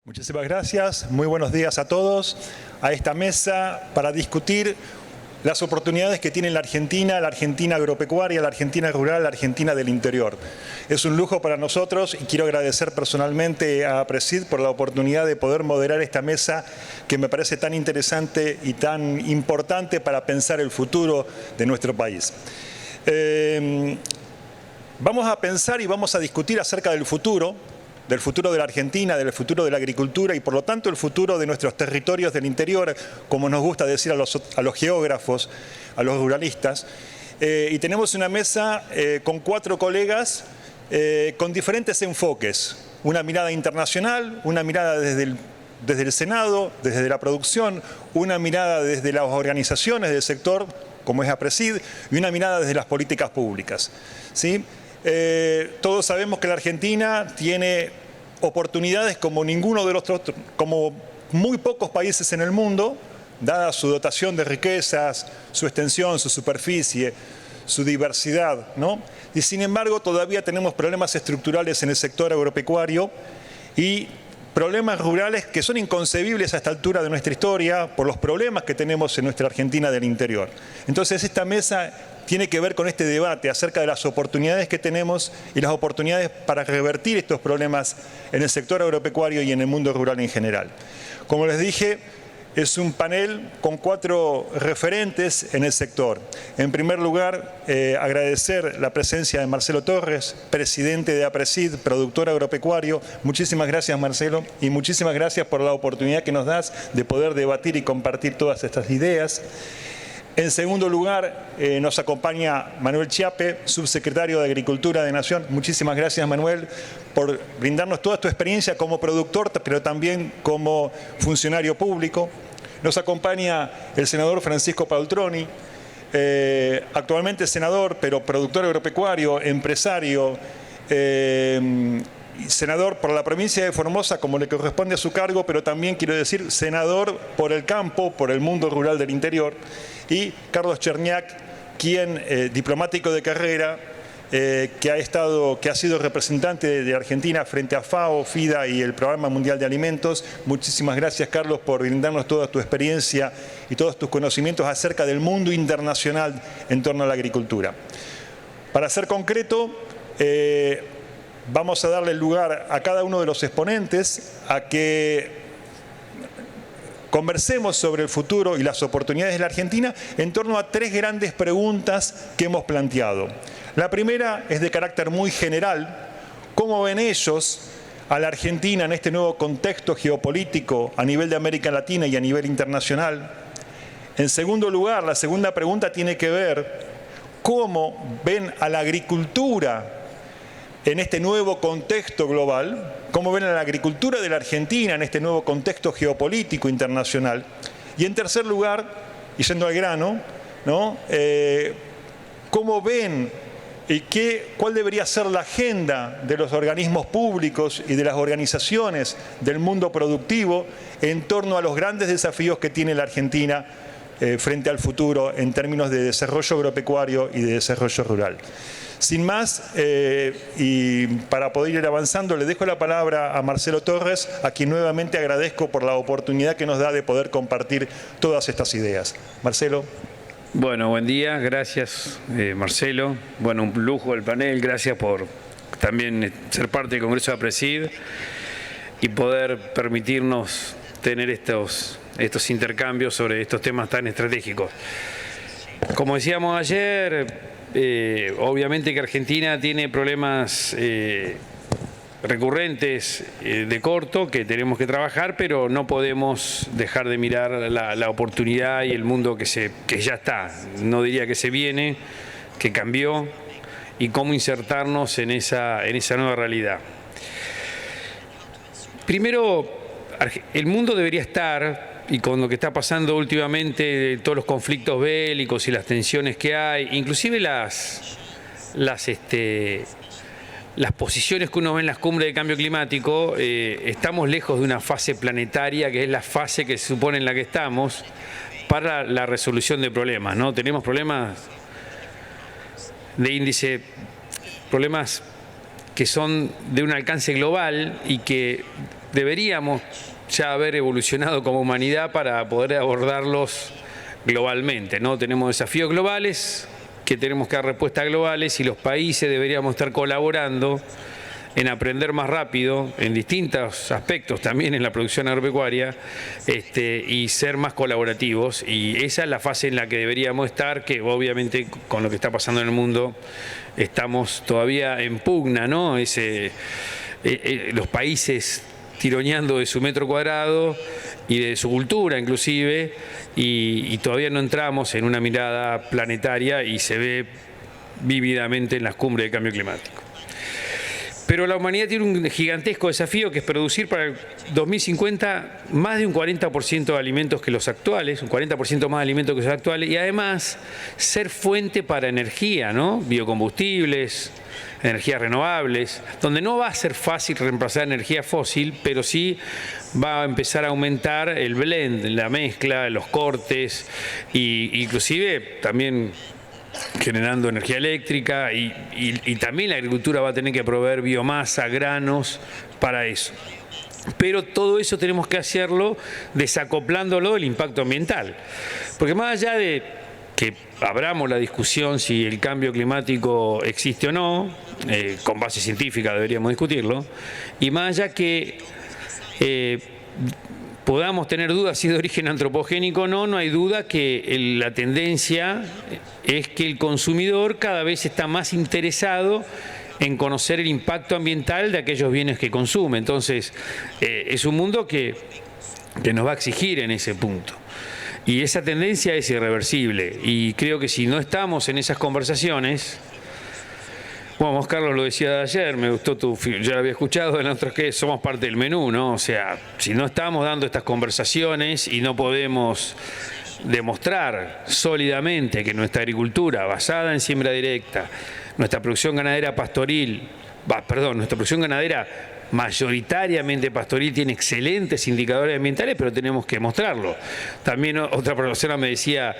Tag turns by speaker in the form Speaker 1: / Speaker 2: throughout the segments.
Speaker 1: Muchísimas gracias, muy buenos días a todos, a esta mesa para discutir las oportunidades que tiene la Argentina agropecuaria, la Argentina rural, la Argentina del interior. Es un lujo para nosotros y quiero agradecer personalmente a Presid por la oportunidad de poder moderar esta mesa que me parece tan interesante y tan importante para pensar el futuro de nuestro país. Vamos a pensar y vamos a discutir acerca del futuro de la Argentina, del futuro de la agricultura y por lo tanto el futuro de nuestros territorios del interior, como nos gusta decir a los geógrafos, a los ruralistas. Y tenemos una mesa con 4 colegas con diferentes enfoques. Una mirada internacional, una mirada desde el Senado, desde la producción, una mirada desde las organizaciones del sector, como es APRESID, y una mirada desde las políticas públicas, ¿sí? Todos sabemos que la Argentina tiene oportunidades como como muy pocos países en el mundo, dada su dotación de riquezas, su extensión, su superficie, su diversidad, ¿no? Y sin embargo todavía tenemos problemas estructurales en el sector agropecuario y problemas rurales que son inconcebibles a esta altura de nuestra historia por los problemas que tenemos en nuestra Argentina del interior. Entonces esta mesa tiene que ver con este debate acerca de las oportunidades que tenemos y las oportunidades para revertir estos problemas en el sector agropecuario y en el mundo rural en general. Como les dije, es un panel con 4 referentes en el sector. En primer lugar, agradecer la presencia de Marcelo Torres, presidente de APRESID, productor agropecuario. Muchísimas gracias, Marcelo, y muchísimas gracias por la oportunidad que nos das de poder debatir y compartir todas estas ideas. En segundo lugar, nos acompaña Manuel Chiappe, subsecretario de Agricultura de Nación. Muchísimas gracias, Manuel, por brindarnos toda tu experiencia como productor, pero también como funcionario público. Nos acompaña el senador Francisco Paltroni, actualmente senador, pero productor agropecuario, empresario, senador por la provincia de Formosa, como le corresponde a su cargo, pero también, quiero decir, senador por el campo, por el mundo rural del interior. Y Carlos Cherniak, quien, diplomático de carrera, que ha sido representante de Argentina frente a FAO, FIDA y el Programa Mundial de Alimentos. Muchísimas gracias, Carlos, por brindarnos toda tu experiencia y todos tus conocimientos acerca del mundo internacional en torno a la agricultura. Para ser concreto, vamos a darle lugar a cada uno de los exponentes a que conversemos sobre el futuro y las oportunidades de la Argentina en torno a 3 grandes preguntas que hemos planteado. La primera es de carácter muy general. ¿Cómo ven ellos a la Argentina en este nuevo contexto geopolítico a nivel de América Latina y a nivel internacional? En segundo lugar, la segunda pregunta tiene que ver cómo ven a la agricultura en este nuevo contexto global, cómo ven a la agricultura de la Argentina en este nuevo contexto geopolítico internacional. Y en tercer lugar, y yendo al grano, ¿no? ¿Cómo ven y cuál debería ser la agenda de los organismos públicos y de las organizaciones del mundo productivo en torno a los grandes desafíos que tiene la Argentina frente al futuro en términos de desarrollo agropecuario y de desarrollo rural? Sin más, y para poder ir avanzando, le dejo la palabra a Marcelo Torres, a quien nuevamente agradezco por la oportunidad que nos da de poder compartir todas estas ideas. Marcelo.
Speaker 2: Bueno, buen día, gracias Marcelo. Bueno, un lujo el panel, gracias por también ser parte del Congreso de APRESID y poder permitirnos tener estos intercambios sobre estos temas tan estratégicos. Como decíamos ayer, obviamente que Argentina tiene problemas recurrentes de corto que tenemos que trabajar, pero no podemos dejar de mirar la oportunidad y el mundo que ya está, no diría que se viene, que cambió, y cómo insertarnos en esa nueva realidad. Primero, el mundo debería estar, y con lo que está pasando últimamente, todos los conflictos bélicos y las tensiones que hay, inclusive las posiciones que uno ve en las cumbres de cambio climático, estamos lejos de una fase planetaria, que es la fase que se supone en la que estamos, para la resolución de problemas, ¿no? Tenemos problemas de índice, problemas que son de un alcance global y que deberíamos ya haber evolucionado como humanidad para poder abordarlos globalmente, ¿no? Tenemos desafíos globales que tenemos que dar respuestas globales y los países deberíamos estar colaborando en aprender más rápido en distintos aspectos, también en la producción agropecuaria, y ser más colaborativos. Y esa es la fase en la que deberíamos estar, que obviamente con lo que está pasando en el mundo estamos todavía en pugna, ¿no? Los países tironeando de su metro cuadrado y de su cultura inclusive, y todavía no entramos en una mirada planetaria y se ve vívidamente en las cumbres de cambio climático. Pero la humanidad tiene un gigantesco desafío, que es producir para el 2050 más de un 40% de alimentos que los actuales, un 40% más de alimentos que los actuales, y además ser fuente para energía, ¿no? Biocombustibles, energías renovables, donde no va a ser fácil reemplazar energía fósil, pero sí va a empezar a aumentar el blend, la mezcla, los cortes, e inclusive también generando energía eléctrica, y también la agricultura va a tener que proveer biomasa, granos para eso. Pero todo eso tenemos que hacerlo desacoplándolo del impacto ambiental. Porque más allá de que abramos la discusión si el cambio climático existe o no, con base científica deberíamos discutirlo, y más allá que podamos tener dudas si es de origen antropogénico o no, no hay duda que la tendencia es que el consumidor cada vez está más interesado en conocer el impacto ambiental de aquellos bienes que consume. Entonces, es un mundo que nos va a exigir en ese punto. Y esa tendencia es irreversible. Y creo que si no estamos en esas conversaciones... Bueno, vos, Carlos, lo decía ayer, me gustó ya lo había escuchado en otros, que somos parte del menú, ¿no? O sea, si no estamos dando estas conversaciones y no podemos demostrar sólidamente que nuestra agricultura basada en siembra directa, nuestra producción ganadera nuestra producción ganadera mayoritariamente pastoril tiene excelentes indicadores ambientales, pero tenemos que mostrarlo. También otra persona me decía,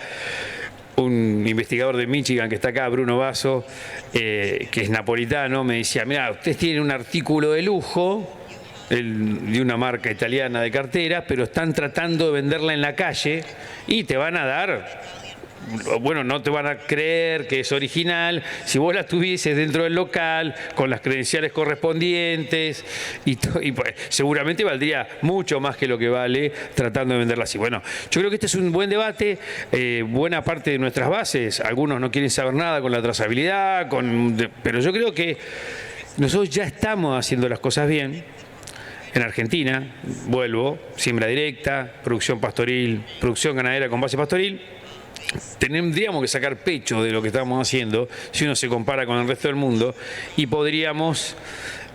Speaker 2: un investigador de Michigan que está acá, Bruno Basso, que es napolitano, me decía, mira, ustedes tienen un artículo de lujo de una marca italiana de carteras, pero están tratando de venderla en la calle y te van a dar... Bueno, no te van a creer que es original si vos la tuvieses dentro del local con las credenciales correspondientes y pues, seguramente valdría mucho más que lo que vale tratando de venderla así. Bueno, yo creo que este es un buen debate. Buena parte de nuestras bases, algunos no quieren saber nada con la trazabilidad, pero yo creo que nosotros ya estamos haciendo las cosas bien. En Argentina, vuelvo, siembra directa, producción pastoril, producción ganadera con base pastoril. Tendríamos que sacar pecho de lo que estamos haciendo si uno se compara con el resto del mundo, y podríamos,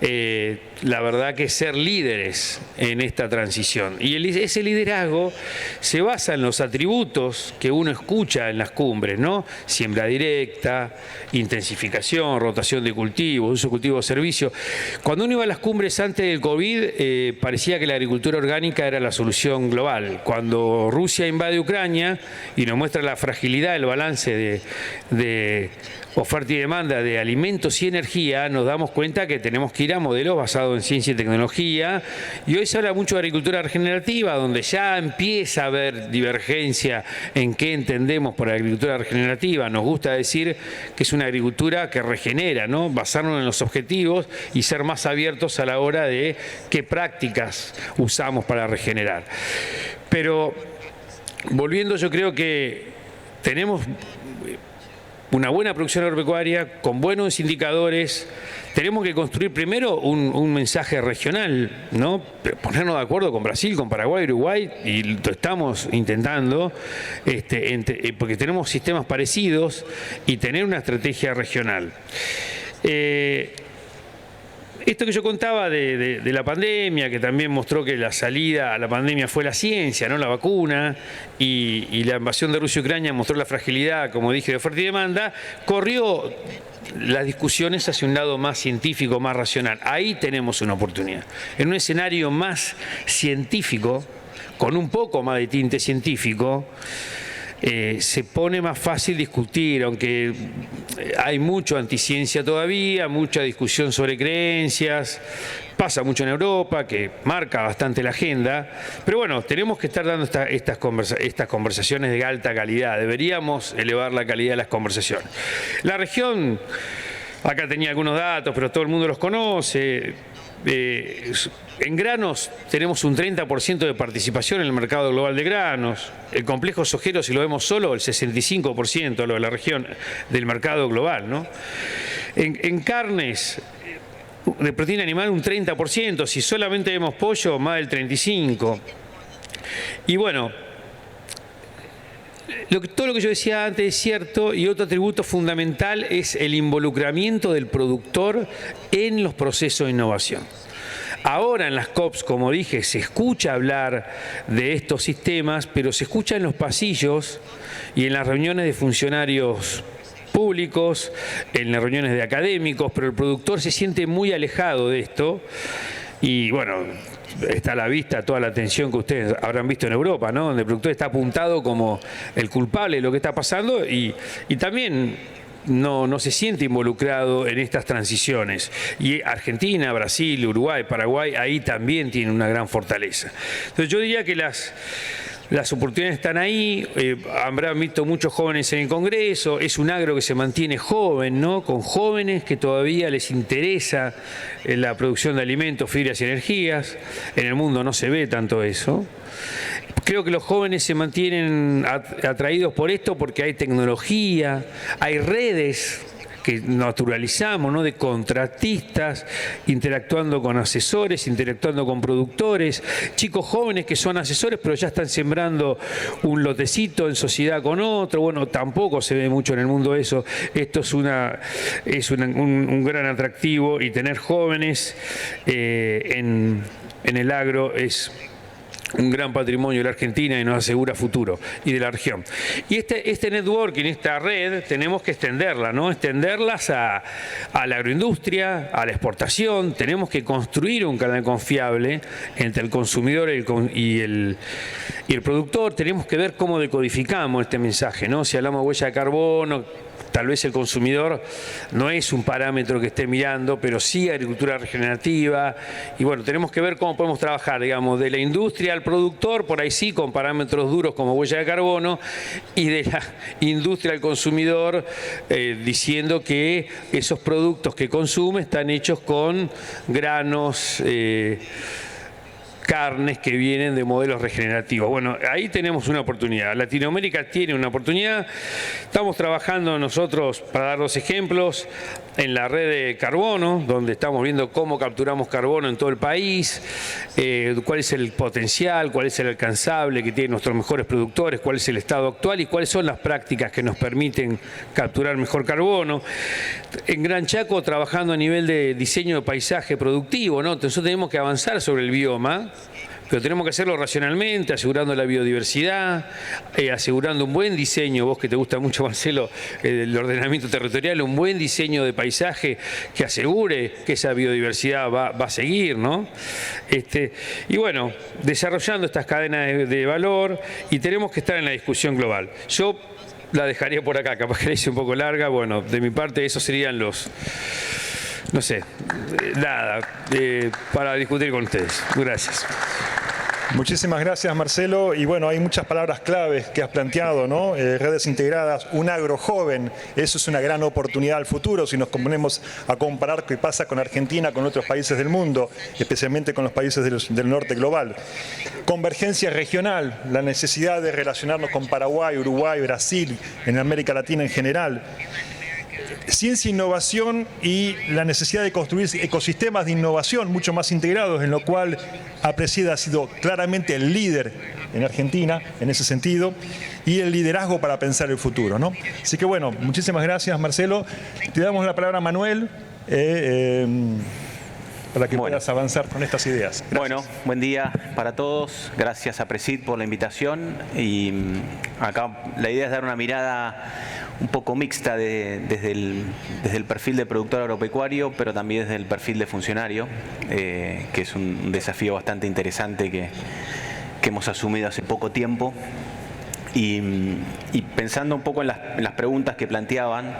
Speaker 2: la verdad, que ser líderes en esta transición. Y ese liderazgo se basa en los atributos que uno escucha en las cumbres, ¿no? Siembra directa, intensificación, rotación de cultivos, uso de cultivos de servicio. Cuando uno iba a las cumbres antes del COVID, parecía que la agricultura orgánica era la solución global. Cuando Rusia invade Ucrania y nos muestra la fragilidad del balance de oferta y demanda de alimentos y energía, nos damos cuenta que tenemos que ir a modelos basados en ciencia y tecnología. Y hoy se habla mucho de agricultura regenerativa, donde ya empieza a haber divergencia en qué entendemos por agricultura regenerativa. Nos gusta decir que es una agricultura que regenera, ¿no? Basarnos en los objetivos y ser más abiertos a la hora de qué prácticas usamos para regenerar. Pero volviendo, yo creo que tenemos una buena producción agropecuaria con buenos indicadores. Tenemos que construir primero un mensaje regional, ¿no? Ponernos de acuerdo con Brasil, con Paraguay, Uruguay, y lo estamos intentando, porque tenemos sistemas parecidos, y tener una estrategia regional. Esto que yo contaba de la pandemia, que también mostró que la salida a la pandemia fue la ciencia, no la vacuna, y la invasión de Rusia y Ucrania mostró la fragilidad, como dije, de oferta y demanda, corrió las discusiones hacia un lado más científico, más racional. Ahí tenemos una oportunidad. En un escenario más científico, con un poco más de tinte científico, se pone más fácil discutir, aunque hay mucho anticiencia todavía, mucha discusión sobre creencias, pasa mucho en Europa, que marca bastante la agenda, pero bueno, tenemos que estar dando estas conversaciones de alta calidad, deberíamos elevar la calidad de las conversaciones. La región, acá tenía algunos datos, pero todo el mundo los conoce. En granos tenemos un 30% de participación en el mercado global de granos. El complejo sojero, si lo vemos solo, el 65% lo de la región del mercado global, ¿no? En carnes de proteína animal un 30%, si solamente vemos pollo más del 35%. Y bueno, todo lo que yo decía antes es cierto, y otro atributo fundamental es el involucramiento del productor en los procesos de innovación. Ahora en las COPs, como dije, se escucha hablar de estos sistemas, pero se escucha en los pasillos y en las reuniones de funcionarios públicos, en las reuniones de académicos, pero el productor se siente muy alejado de esto y bueno, está a la vista toda la atención que ustedes habrán visto en Europa, ¿no? Donde el productor está apuntado como el culpable de lo que está pasando y también no se siente involucrado en estas transiciones. Y Argentina, Brasil, Uruguay, Paraguay, ahí también tienen una gran fortaleza. Entonces yo diría que las oportunidades están ahí, habrán visto muchos jóvenes en el Congreso, es un agro que se mantiene joven, ¿no? Con jóvenes que todavía les interesa la producción de alimentos, fibras y energías. En el mundo no se ve tanto eso. Creo que los jóvenes se mantienen atraídos por esto porque hay tecnología, hay redes que naturalizamos, ¿no? De contratistas, interactuando con asesores, interactuando con productores, chicos jóvenes que son asesores pero ya están sembrando un lotecito en sociedad con otro. Bueno, tampoco se ve mucho en el mundo eso. Esto es un gran atractivo y tener jóvenes en el agro es un gran patrimonio de la Argentina y nos asegura futuro y de la región. Y este networking, esta red, tenemos que extenderla, ¿no? Extenderlas a la agroindustria, a la exportación. Tenemos que construir un canal confiable entre el consumidor y el productor. Tenemos que ver cómo decodificamos este mensaje, ¿no? Si hablamos de huella de carbono, tal vez el consumidor no es un parámetro que esté mirando, pero sí agricultura regenerativa. Y bueno, tenemos que ver cómo podemos trabajar, digamos, de la industria al productor, por ahí sí, con parámetros duros como huella de carbono, y de la industria al consumidor, diciendo que esos productos que consume están hechos con granos, carnes que vienen de modelos regenerativos. Bueno, ahí tenemos una oportunidad. Latinoamérica tiene una oportunidad. Estamos trabajando nosotros, para dar dos ejemplos, en la red de carbono, donde estamos viendo cómo capturamos carbono en todo el país, cuál es el potencial, cuál es el alcanzable que tienen nuestros mejores productores, cuál es el estado actual y cuáles son las prácticas que nos permiten capturar mejor carbono. En Gran Chaco, trabajando a nivel de diseño de paisaje productivo, ¿no? Nosotros tenemos que avanzar sobre el bioma, pero tenemos que hacerlo racionalmente, asegurando la biodiversidad, asegurando un buen diseño, vos que te gusta mucho, Marcelo, el ordenamiento territorial, un buen diseño de paisaje que asegure que esa biodiversidad va a seguir, ¿no? Y bueno, desarrollando estas cadenas de valor, y tenemos que estar en la discusión global. Yo la dejaría por acá, capaz que la hice un poco larga. Bueno, de mi parte esos serían los, no sé, nada, para discutir con ustedes. Gracias.
Speaker 1: Muchísimas gracias, Marcelo. Y bueno, hay muchas palabras claves que has planteado, ¿no? Redes integradas, un agro joven, eso es una gran oportunidad al futuro si nos ponemos a comparar qué pasa con Argentina, con otros países del mundo, especialmente con los países del norte global. Convergencia regional, la necesidad de relacionarnos con Paraguay, Uruguay, Brasil, en América Latina en general. Ciencia e innovación y la necesidad de construir ecosistemas de innovación mucho más integrados, en lo cual APRESID ha sido claramente el líder en Argentina en ese sentido y el liderazgo para pensar el futuro, ¿no? Así que bueno, muchísimas gracias, Marcelo. Te damos la palabra a Manuel para que puedas avanzar con estas ideas. Gracias.
Speaker 3: Bueno, buen día para todos. Gracias a APRESID por la invitación. Y acá la idea es dar una mirada un poco mixta desde el perfil de productor agropecuario, pero también desde el perfil de funcionario, que es un desafío bastante interesante que hemos asumido hace poco tiempo. Y pensando un poco en las preguntas que planteaban,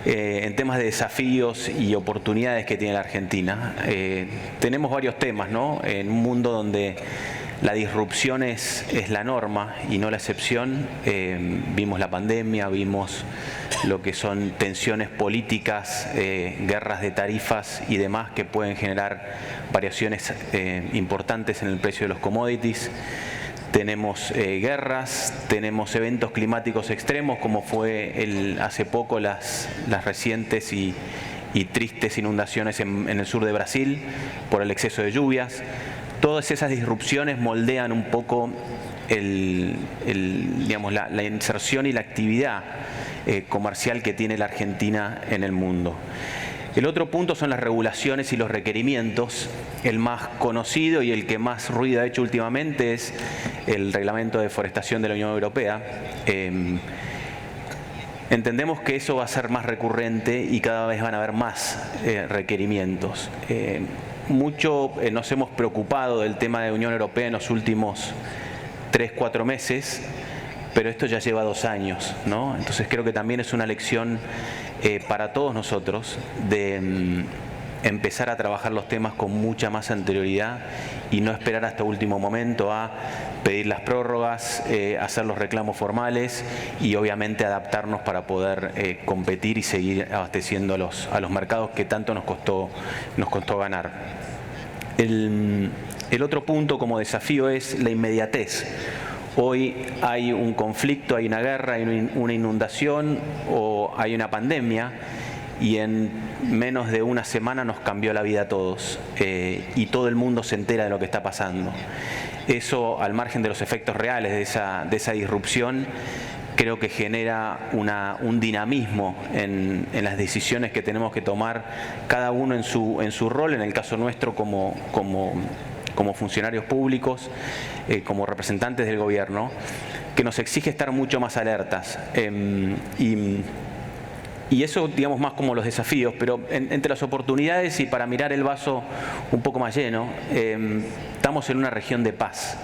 Speaker 3: en temas de desafíos y oportunidades que tiene la Argentina. Tenemos varios temas, ¿no? En un mundo donde la disrupción es la norma y no la excepción. Vimos la pandemia, vimos lo que son tensiones políticas, guerras de tarifas y demás que pueden generar variaciones importantes en el precio de los commodities. Tenemos guerras, tenemos eventos climáticos extremos como fue hace poco las recientes y tristes inundaciones en el sur de Brasil por el exceso de lluvias. Todas esas disrupciones moldean un poco digamos, la inserción y la actividad comercial que tiene la Argentina en el mundo. El otro punto son las regulaciones y los requerimientos. El más conocido y el que más ruido ha hecho últimamente es el Reglamento de Deforestación de la Unión Europea. Entendemos que eso va a ser más recurrente y cada vez van a haber más requerimientos. Mucho nos hemos preocupado del tema de Unión Europea en los últimos 3-4 meses, pero esto ya lleva 2 años, ¿no? Entonces creo que también es una lección para todos nosotros de empezar a trabajar los temas con mucha más anterioridad y no esperar hasta último momento a pedir las prórrogas, hacer los reclamos formales y obviamente adaptarnos para poder competir y seguir abasteciendo a los mercados que tanto nos costó ganar. El otro punto como desafío es la inmediatez. Hoy hay un conflicto, hay una guerra, hay una inundación o hay una pandemia y en menos de una semana nos cambió la vida a todos y todo el mundo se entera de lo que está pasando. Eso, al margen de los efectos reales de esa disrupción, creo que genera un dinamismo en las decisiones que tenemos que tomar cada uno en su rol, en el caso nuestro como funcionarios públicos, como representantes del gobierno, que nos exige estar mucho más alertas. Y eso, digamos, más como los desafíos, pero entre las oportunidades y para mirar el vaso un poco más lleno, estamos en una región de paz.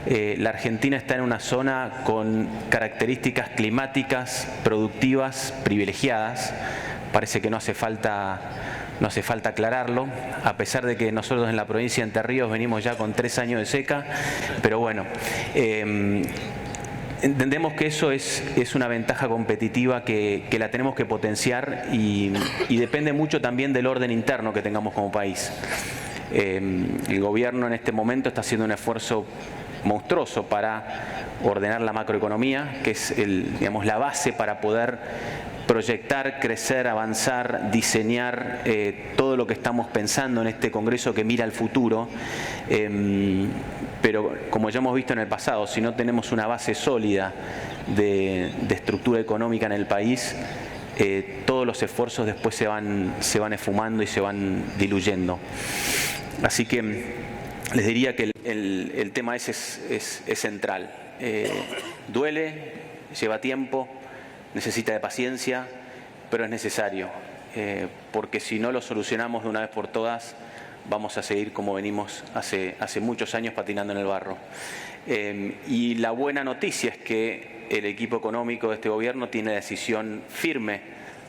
Speaker 3: La Argentina está en una zona con características climáticas, productivas, privilegiadas. Parece que no hace falta aclararlo, a pesar de que nosotros en la provincia de Entre Ríos venimos ya con 3 años de seca, pero bueno, entendemos que eso es una ventaja competitiva que la tenemos que potenciar y depende mucho también del orden interno que tengamos como país. El gobierno en este momento está haciendo un esfuerzo monstruoso para ordenar la macroeconomía, que es digamos, la base para poder proyectar, crecer, avanzar, diseñar todo lo que estamos pensando en este Congreso que mira al futuro. Pero como ya hemos visto en el pasado, si no tenemos una base sólida de estructura económica en el país, todos los esfuerzos después se van esfumando y se van diluyendo. Así que les diría que el tema ese es central. Duele, lleva tiempo, necesita de paciencia, pero es necesario, porque si no lo solucionamos de una vez por todas, vamos a seguir como venimos hace muchos años patinando en el barro. Y la buena noticia es que el equipo económico de este gobierno tiene decisión firme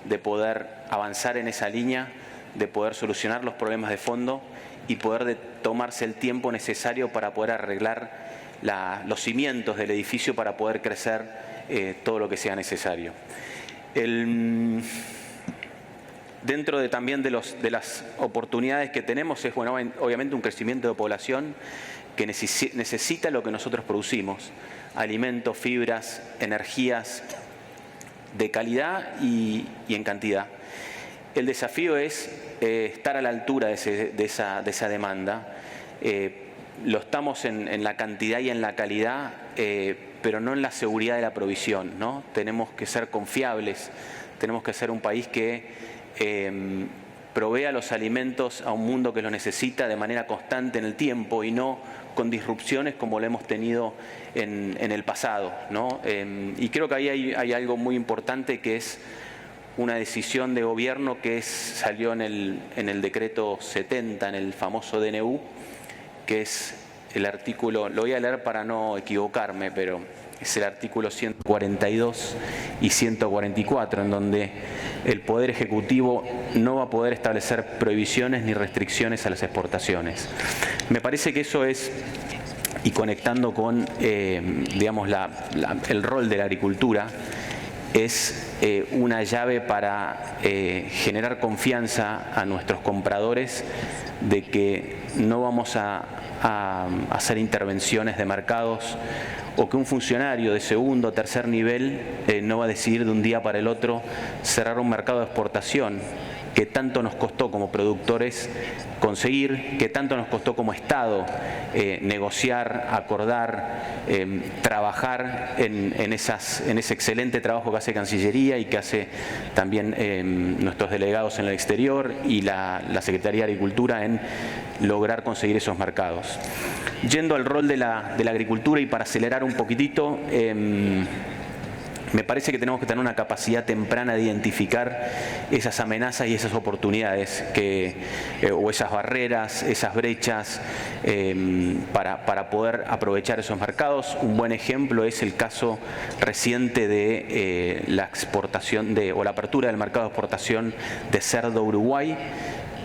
Speaker 3: de poder avanzar en esa línea, de poder solucionar los problemas de fondo y poder tomarse el tiempo necesario para poder arreglar los cimientos del edificio para poder crecer todo lo que sea necesario. Dentro también de las oportunidades que tenemos es, bueno, obviamente un crecimiento de población que necesita lo que nosotros producimos, alimentos, fibras, energías de calidad y en cantidad. El desafío es estar a la altura de esa demanda. Lo estamos en la cantidad y en la calidad, pero no en la seguridad de la provisión, ¿no? Tenemos que ser confiables, tenemos que ser un país que provea los alimentos a un mundo que los necesita de manera constante en el tiempo y no con disrupciones como lo hemos tenido en el pasado, ¿no? Y creo que ahí hay algo muy importante que es una decisión de gobierno que salió en el decreto 70, en el famoso DNU, que es el artículo, lo voy a leer para no equivocarme, pero es el artículo 142 y 144, en donde el Poder Ejecutivo no va a poder establecer prohibiciones ni restricciones a las exportaciones. Me parece que eso es, y conectando con digamos, el rol de la agricultura, es una llave para generar confianza a nuestros compradores de que no vamos a hacer intervenciones de mercados, o que un funcionario de segundo o tercer nivel no va a decidir de un día para el otro cerrar un mercado de exportación que tanto nos costó como productores conseguir, que tanto nos costó como Estado negociar, acordar, trabajar en ese excelente trabajo que hace Cancillería y que hace también nuestros delegados en el exterior y la Secretaría de Agricultura en lograr conseguir esos mercados. Yendo al rol de la agricultura y para acelerar un poquitito, me parece que tenemos que tener una capacidad temprana de identificar esas amenazas y esas oportunidades o esas barreras, esas brechas para poder aprovechar esos mercados. Un buen ejemplo es el caso reciente de la exportación o la apertura del mercado de exportación de cerdo a Uruguay,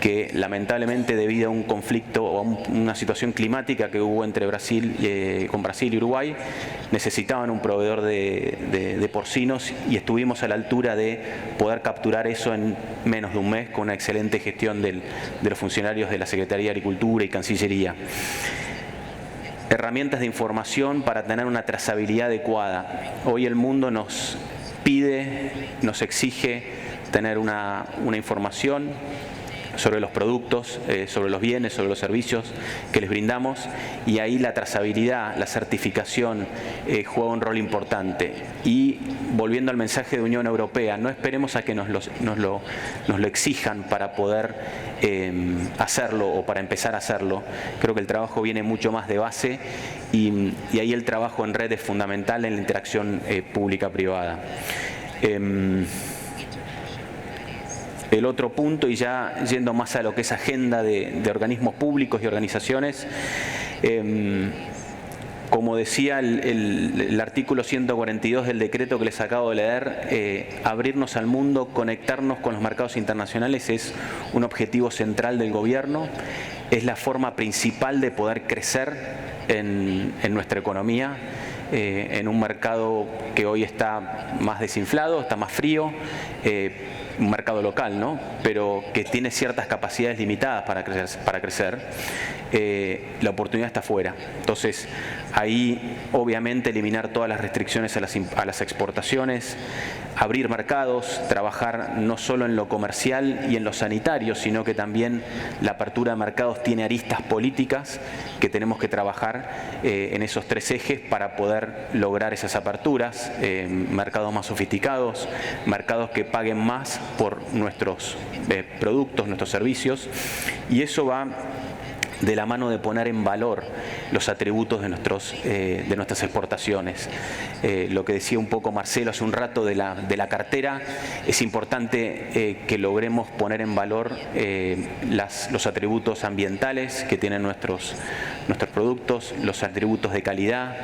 Speaker 3: que lamentablemente debido a un conflicto o a una situación climática que hubo entre con Brasil y Uruguay, necesitaban un proveedor de porcinos y estuvimos a la altura de poder capturar eso en menos de un mes con una excelente gestión de los funcionarios de la Secretaría de Agricultura y Cancillería. Herramientas de información para tener una trazabilidad adecuada. Hoy el mundo nos pide, nos exige tener una información sobre los productos, sobre los bienes, sobre los servicios que les brindamos, y ahí la trazabilidad, la certificación juega un rol importante. Y volviendo al mensaje de Unión Europea, no esperemos a que nos lo exijan para poder hacerlo o para empezar a hacerlo. Creo que el trabajo viene mucho más de base y ahí el trabajo en red es fundamental en la interacción pública-privada. El otro punto, y ya yendo más a lo que es agenda de organismos públicos y organizaciones, como decía el artículo 142 del decreto que les acabo de leer, abrirnos al mundo, conectarnos con los mercados internacionales es un objetivo central del gobierno, es la forma principal de poder crecer en nuestra economía, en un mercado que hoy está más desinflado, está más frío, un mercado local, ¿no? Pero que tiene ciertas capacidades limitadas para crecer, la oportunidad está afuera. Entonces, ahí obviamente eliminar todas las restricciones a las exportaciones, abrir mercados, trabajar no solo en lo comercial y en lo sanitario, sino que también la apertura de mercados tiene aristas políticas que tenemos que trabajar en esos tres ejes para poder lograr esas aperturas, mercados más sofisticados, mercados que paguen más por nuestros productos, nuestros servicios, y eso va de la mano de poner en valor los atributos de nuestras exportaciones. Lo que decía un poco Marcelo hace un rato de la cartera, es importante que logremos poner en valor los atributos ambientales que tienen nuestros productos, los atributos de calidad,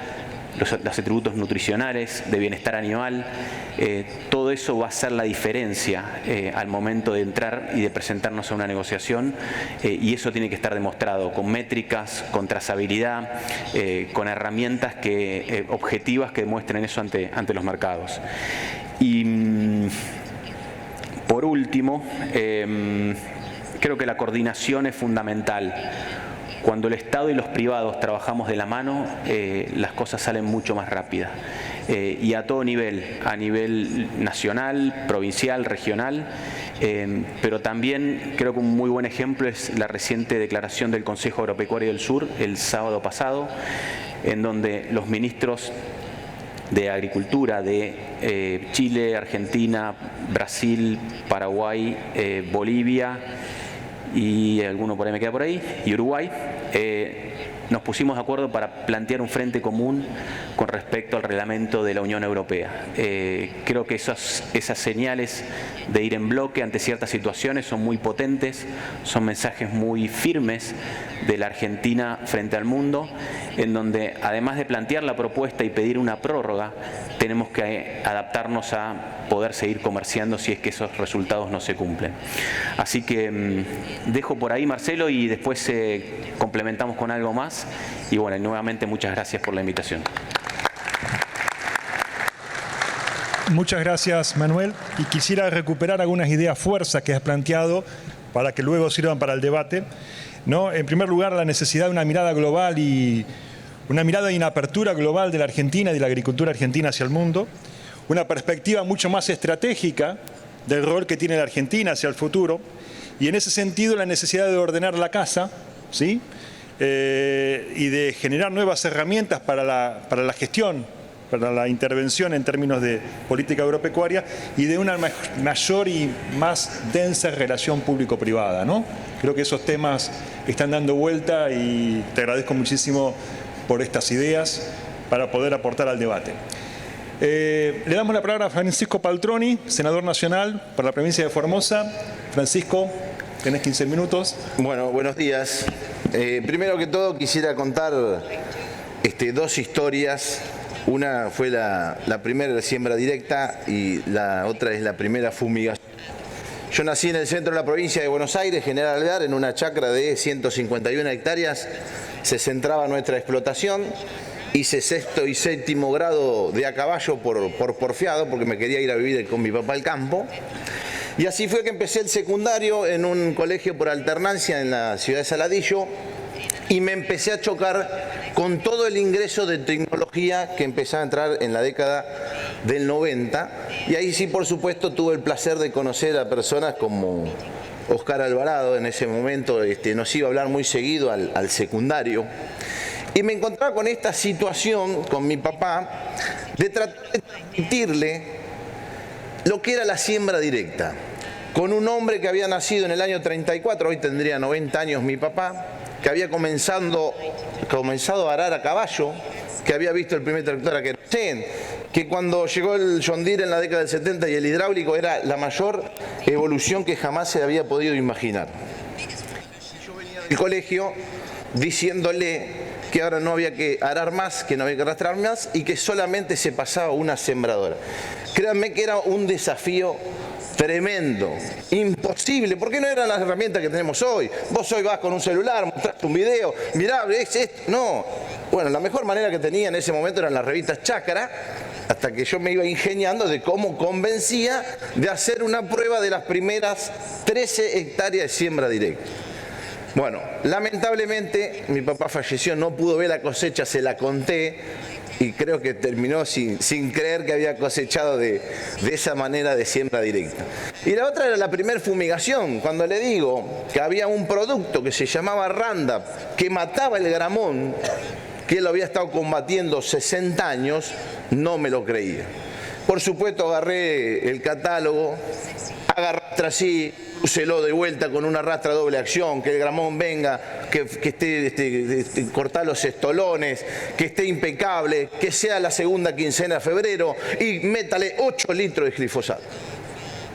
Speaker 3: los atributos nutricionales, de bienestar animal. Todo eso va a ser la diferencia al momento de entrar y de presentarnos a una negociación, y eso tiene que estar demostrado con métricas, con trazabilidad, con herramientas objetivas que demuestren eso ante los mercados. Y por último, creo que la coordinación es fundamental. Cuando el Estado y los privados trabajamos de la mano, las cosas salen mucho más rápidas. Y a todo nivel, a nivel nacional, provincial, regional, pero también creo que un muy buen ejemplo es la reciente declaración del Consejo Agropecuario del Sur, el sábado pasado, en donde los ministros de Agricultura de Chile, Argentina, Brasil, Paraguay, Bolivia, y alguno por ahí me queda por ahí, y Uruguay, nos pusimos de acuerdo para plantear un frente común con respecto al reglamento de la Unión Europea. Creo que esas señales de ir en bloque ante ciertas situaciones son muy potentes, son mensajes muy firmes de la Argentina frente al mundo, en donde además de plantear la propuesta y pedir una prórroga, tenemos que adaptarnos a poder seguir comerciando si es que esos resultados no se cumplen. Así que dejo por ahí, Marcelo, y después complementamos con algo más. Y bueno, nuevamente muchas gracias por la invitación.
Speaker 1: Muchas gracias, Manuel. Y quisiera recuperar algunas ideas fuerza que has planteado para que luego sirvan para el debate, ¿no? En primer lugar, la necesidad de una mirada global y una mirada y una apertura global de la Argentina y de la agricultura argentina hacia el mundo. Una perspectiva mucho más estratégica del rol que tiene la Argentina hacia el futuro. Y en ese sentido, la necesidad de ordenar la casa, ¿sí? Y de generar nuevas herramientas para la gestión, para la intervención en términos de política agropecuaria y de una mayor y más densa relación público-privada, ¿no? Creo que esos temas están dando vuelta y te agradezco muchísimo por estas ideas para poder aportar al debate. Le damos la palabra a Francisco Paltroni, senador nacional por la provincia de Formosa. Francisco, tenés 15 minutos.
Speaker 4: Bueno, buenos días. Primero que todo quisiera contar dos historias. Una fue la primera siembra directa y la otra es la primera fumigación. Yo nací en el centro de la provincia de Buenos Aires, General Alvear, en una chacra de 151 hectáreas. Se centraba nuestra explotación. Hice sexto y séptimo grado de a caballo por porfiado, porque me quería ir a vivir con mi papá al campo. Y así fue que empecé el secundario en un colegio por alternancia en la ciudad de Saladillo y me empecé a chocar con todo el ingreso de tecnología que empezaba a entrar en la década del 90. Y ahí sí, por supuesto, tuve el placer de conocer a personas como Oscar Alvarado. En ese momento nos iba a hablar muy seguido al secundario. Y me encontraba con esta situación con mi papá de tratar de transmitirle lo que era la siembra directa. Con un hombre que había nacido en el año 34, hoy tendría 90 años mi papá, que había comenzado a arar a caballo, que había visto el primer tractor a querosén, que cuando llegó el John Deere en la década del 70 y el hidráulico era la mayor evolución que jamás se había podido imaginar. Yo venía del colegio diciéndole que ahora no había que arar más, que no había que arrastrar más y que solamente se pasaba una sembradora. Créanme que era un desafío tremendo, imposible, porque no eran las herramientas que tenemos hoy. Vos hoy vas con un celular, mostraste un video, mirá, es esto. No. Bueno, la mejor manera que tenía en ese momento eran las revistas Chácara, hasta que yo me iba ingeniando de cómo convencía de hacer una prueba de las primeras 13 hectáreas de siembra directa. Bueno, lamentablemente mi papá falleció, no pudo ver la cosecha, se la conté y creo que terminó sin creer que había cosechado de esa manera de siembra directa. Y la otra era la primer fumigación, cuando le digo que había un producto que se llamaba Roundup, que mataba el gramón, que él lo había estado combatiendo 60 años, no me lo creía. Por supuesto agarré el catálogo, agarré así, úselo de vuelta con una rastra doble acción, que el gramón venga, que esté cortar los estolones, que esté impecable, que sea la segunda quincena de febrero y métale 8 litros de glifosato.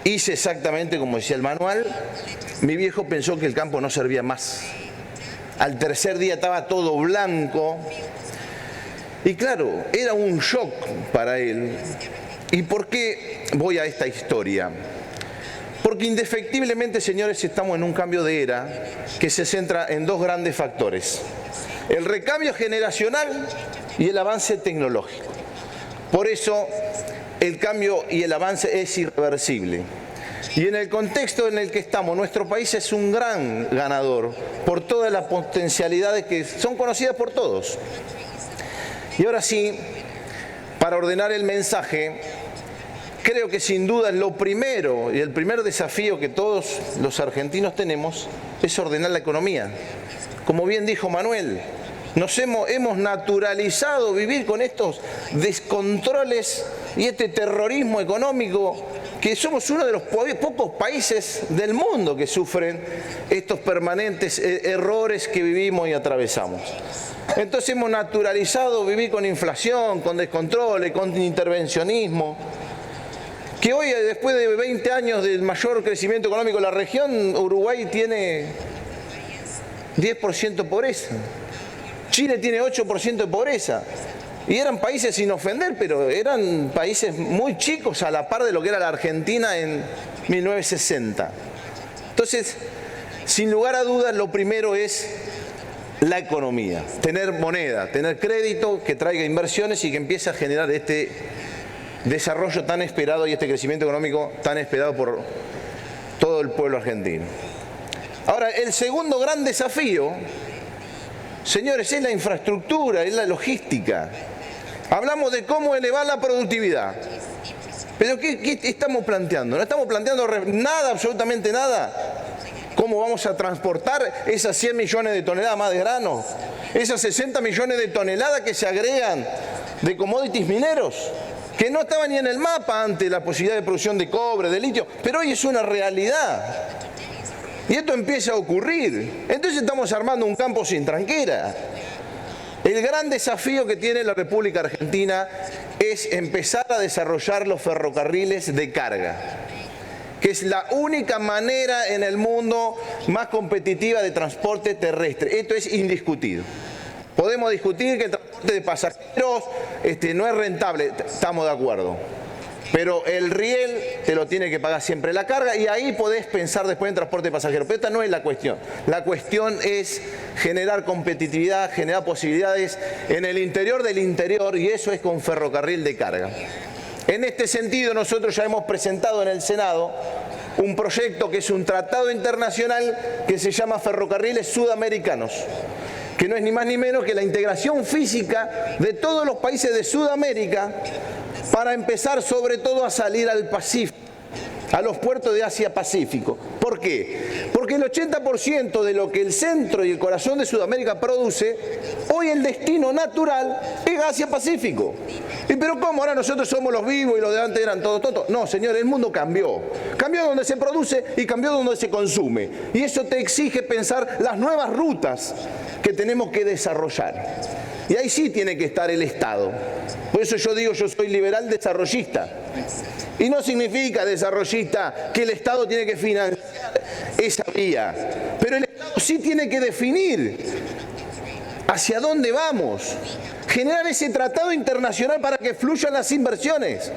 Speaker 4: Hice exactamente como decía el manual. Mi viejo pensó que el campo no servía más. Al tercer día estaba todo blanco y claro, era un shock para él. ¿Y por qué voy a esta historia? Porque indefectiblemente, señores, estamos en un cambio de era que se centra en dos grandes factores: el recambio generacional y el avance tecnológico. Por eso el cambio y el avance es irreversible. Y en el contexto en el que estamos, nuestro país es un gran ganador por todas las potencialidades que son conocidas por todos. Y ahora sí, para ordenar el mensaje, creo que sin duda lo primero y el primer desafío que todos los argentinos tenemos es ordenar la economía. Como bien dijo Manuel, hemos naturalizado vivir con estos descontroles y este terrorismo económico que somos uno de los pocos países del mundo que sufren estos permanentes errores que vivimos y atravesamos. Entonces hemos naturalizado vivir con inflación, con descontrol, con intervencionismo, que hoy, después de 20 años del mayor crecimiento económico de la región, Uruguay tiene 10% de pobreza, Chile tiene 8% de pobreza. Y eran países, sin ofender, pero eran países muy chicos a la par de lo que era la Argentina en 1960. Entonces, sin lugar a dudas, lo primero es la economía. Tener moneda, tener crédito que traiga inversiones y que empiece a generar este desarrollo tan esperado y este crecimiento económico tan esperado por todo el pueblo argentino. Ahora, el segundo gran desafío, señores, es la infraestructura, es la logística. Hablamos de cómo elevar la productividad. Pero ¿qué estamos planteando? No estamos planteando nada, absolutamente nada. ¿Cómo vamos a transportar esas 100 millones de toneladas más de grano? Esas 60 millones de toneladas que se agregan de commodities mineros, que no estaban ni en el mapa antes la posibilidad de producción de cobre, de litio, pero hoy es una realidad. Y esto empieza a ocurrir. Entonces estamos armando un campo sin tranquera. El gran desafío que tiene la República Argentina es empezar a desarrollar los ferrocarriles de carga, que es la única manera en el mundo más competitiva de transporte terrestre. Esto es indiscutido. Podemos discutir que el transporte de pasajeros no es rentable, estamos de acuerdo. Pero el riel te lo tiene que pagar siempre la carga y ahí podés pensar después en transporte de pasajeros. Pero esta no es la cuestión. La cuestión es generar competitividad, generar posibilidades en el interior del interior y eso es con ferrocarril de carga. En este sentido nosotros ya hemos presentado en el Senado un proyecto que es un tratado internacional que se llama Ferrocarriles Sudamericanos, que no es ni más ni menos que la integración física de todos los países de Sudamérica para empezar sobre todo a salir al Pacífico, a los puertos de Asia-Pacífico. ¿Por qué? Porque el 80% de lo que el centro y el corazón de Sudamérica produce, hoy el destino natural es Asia-Pacífico. ¿Y pero cómo? Ahora nosotros somos los vivos y los de antes eran todos tontos. No, señor, el mundo cambió. Cambió donde se produce y cambió donde se consume. Y eso te exige pensar las nuevas rutas que tenemos que desarrollar. Y ahí sí tiene que estar el Estado. Por eso yo digo, yo soy liberal desarrollista. Y no significa desarrollista que el Estado tiene que financiar esa vía. Pero el Estado sí tiene que definir hacia dónde vamos. Generar ese tratado internacional para que fluyan las inversiones.